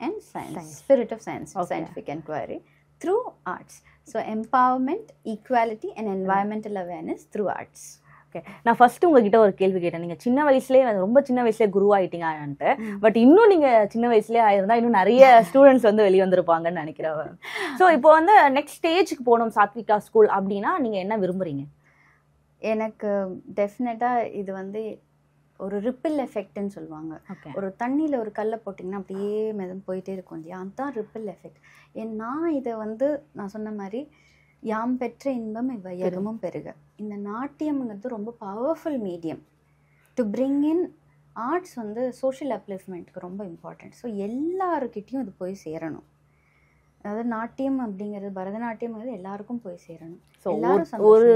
and science. Spirit of science, okay. Scientific inquiry through arts. So empowerment, equality and environmental awareness through arts. Okay, நான் first உங்ககிட்ட ஒரு கேள்வி கேட்டேன். நீங்க சின்ன வயசுலேயே ரொம்ப சின்ன வயசுலேயே குருவாயிட்டீங்கன்ட்டு. பட் இன்னும் நீங்க சின்ன வயசுலேயே ஆயிருந்தா இன்னும் நிறைய ஸ்டூடெண்ட்ஸ் வந்து வெளியே வந்திருப்பாங்கன்னு நினைக்கிறேன். ஸோ இப்போ வந்து நெக்ஸ்ட் ஸ்டேஜுக்கு போகணும் சாத்விகா ஸ்கூல் அப்படின்னா நீங்க என்ன விரும்புறீங்க? எனக்கு டெஃபினட்டாக இது வந்து ஒரு ரிப்பிள் எஃபெக்ட்னு சொல்லுவாங்க. ஒரு தண்ணியில் ஒரு கல்லை போட்டிங்கன்னா அப்படியே மெதம் போயிட்டே இருக்கும் இல்லையா, அதுதான் ரிப்பிள் எஃபெக்ட். நான் இதை வந்து நான் சொன்ன மாதிரி யாம் பெற்ற இன்பம் இவ்வையகமும் பெருக. இந்த நாட்டியம்ங்கிறது ரொம்ப powerful medium to bring in arts. வந்து சோஷியல் அப்லிஃப்ட்மெண்ட்டுக்கு ரொம்ப இம்பார்ட்டன்ட். ஸோ எல்லாருக்கிட்டையும் இது போய் சேரணும். அதாவது நாட்டியம் அப்படிங்கிறது, பரதநாட்டியம்ங்கிறது எல்லாருக்கும் போய் சேரணும். ஒரு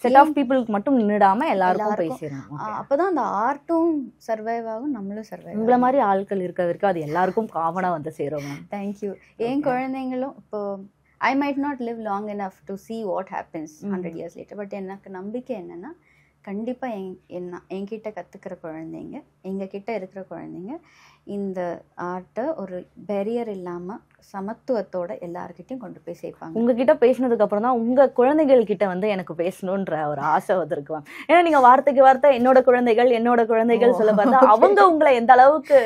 செட் ஆஃப் பீப்புளுக்கு மட்டும் நின்றுடாம எல்லாருக்கும் போய் சேரணும். அப்போதான் அந்த ஆர்ட்டும் சர்வைவ் ஆகும், நம்மளும் சர்வைவ். உங்களை மாதிரி ஆட்கள் இருக்கிறதுக்கு அது எல்லாருக்கும் காமனாக வந்து சேரும். தேங்க்யூ. என் குழந்தைங்களும் இப்போ I might not live long enough to see what happens 100 years later. But எனக்கு நம்பிக்கை என்னென்னா கண்டிப்பாக என்கிட்ட கற்றுக்கிற குழந்தைங்க, எங்ககிட்ட இருக்கிற குழந்தைங்க இந்த ஆர்ட்டை ஒரு பேரியர் இல்லாமல் சமத்துவத்தோட எல்லாருக்கிட்டையும் கொண்டு போய் சேர்ப்பாங்க. உங்ககிட்ட பேசினதுக்கு அப்புறம் தான் உங்க குழந்தைகள் கிட்ட வந்து எனக்கு பேசணுன்ற ஒரு ஆசை வந்திருக்கும். ஏன்னா நீங்க வார்த்தைக்கு வார்த்தை என்னோட குழந்தைகள் சொல்ல பார்த்தா அவங்க உங்களை எந்த அளவுக்கு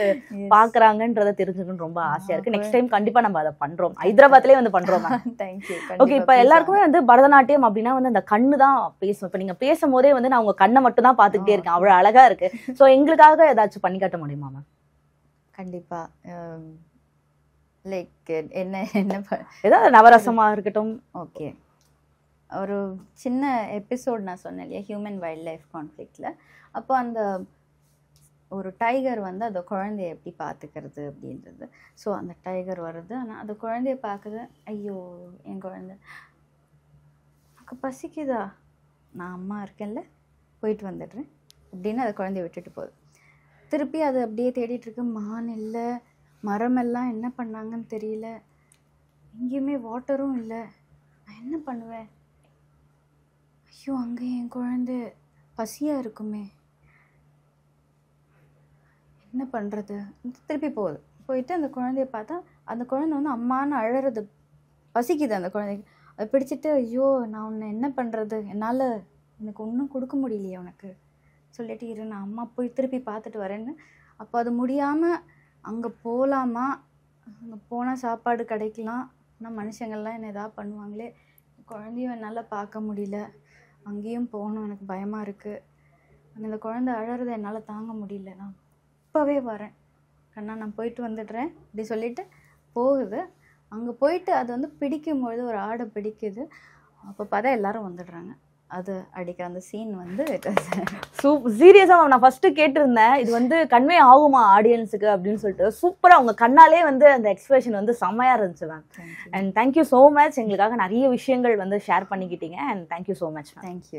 பாக்குறாங்கன்றத தெரிஞ்சுக்கணும்னு ரொம்ப ஆசையா இருக்கு. நெக்ஸ்ட் டைம் கண்டிப்பா நம்ம அதை பண்றோம், ஹைதராபாத்லயே வந்து பண்றோம். தேங்க்யூ. ஓகே, இப்ப எல்லாருக்குமே வந்து பரதநாட்டியம் அப்படின்னா வந்து அந்த கண்ணு தான் பேசும். இப்ப நீங்க பேசும் போதே வந்து நான் உங்க கண்ணை மட்டும் தான் பாத்துக்கிட்டே இருக்கேன், அவ்வளவு அழகா இருக்கு. சோ எங்களுக்காக ஏதாச்சும் பண்ணி காட்ட முடியுமா மேம்? கண்டிப்பா. லைக் என்ன ஏதாவது நவரசமா இருக்கட்டும். ஓகே, ஒரு சின்ன எபிசோட் நான் சொன்னேன் இல்லையா, ஹியூமன் வைல்ட் லைஃப் கான்ஃப்ளிக்டில். அப்போ அந்த ஒரு டைகர் வந்து அந்த குழந்தைய எப்படி பார்த்துக்கிறது அப்படின்றது. ஸோ அந்த டைகர் வருது, ஆனால் அந்த குழந்தைய பார்க்குது, ஐயோ என் குழந்தை எனக்கு பசிக்குதா, நான் அம்மா இருக்கேன்ல போயிட்டு வந்துடுறேன் அப்படின்னு அந்த குழந்தைய விட்டுட்டு போகுது. திருப்பி அது அப்படியே தேடிட்டு இருக்கு. மான் இல்லை, மரமெல்லாம் என்ன பண்ணாங்கன்னு தெரியல, எங்கேயுமே வாட்டரும் இல்லை. நான் என்ன பண்ணுவேன்? ஐயோ, அங்கே என் குழந்தை பசியாக இருக்குமே, என்ன பண்ணுறது? திருப்பி போயிட்டு அந்த குழந்தைய பார்த்தா அந்த குழந்தை வந்து அம்மான்னு அழறது, பசிக்குது அந்த குழந்தைக்கு. அதை பிடிச்சிட்டு, ஐயோ நான் உன்னை என்ன பண்ணுறது, என்னால் எனக்கு ஒன்றும் கொடுக்க முடியலையே உனக்கு சொல்லிட்டு இரு, நான் அம்மா போய் திருப்பி பார்த்துட்டு வரேன்னு. அப்போ அது முடியாமல் அங்கே போகலாமா, அங்கே போனால் சாப்பாடு கிடைக்கலாம், ஆனால் மனுஷங்கள்லாம் என்ன எதாவது பண்ணுவாங்களே, குழந்தையும் என்னால் பார்க்க முடியல, அங்கேயும் போகணும், எனக்கு பயமாக இருக்குது, அந்த குழந்தை அழறதை என்னால் தாங்க முடியல, நான் இப்போவே வரேன் கண்ணா, நான் போயிட்டு வந்துடுறேன் அப்படி சொல்லிட்டு போகுது. அங்கே போயிட்டு அது வந்து பிடிக்கும்பொழுது, ஒரு ஆடை பிடிக்குது. அப்போ பார்த்தா எல்லாரும் வந்துடுறாங்க. அது அடிக்கிற அந்த சீன் வந்து சீரியஸா நான் ஃபர்ஸ்ட் கேட்டிருந்தேன், இது வந்து கன்வே ஆகுமா ஆடியன்ஸுக்கு அப்படின்னு சொல்லிட்டு. சூப்பரா உங்க கண்ணாலே வந்து அந்த எக்ஸ்பிரஷன் வந்து செம்மையா இருந்துச்சு ma'am. And thank you so much, எங்களுக்காக நிறைய விஷயங்கள் வந்து ஷேர் பண்ணிக்கிட்டீங்க. And thank you so much. Thank you.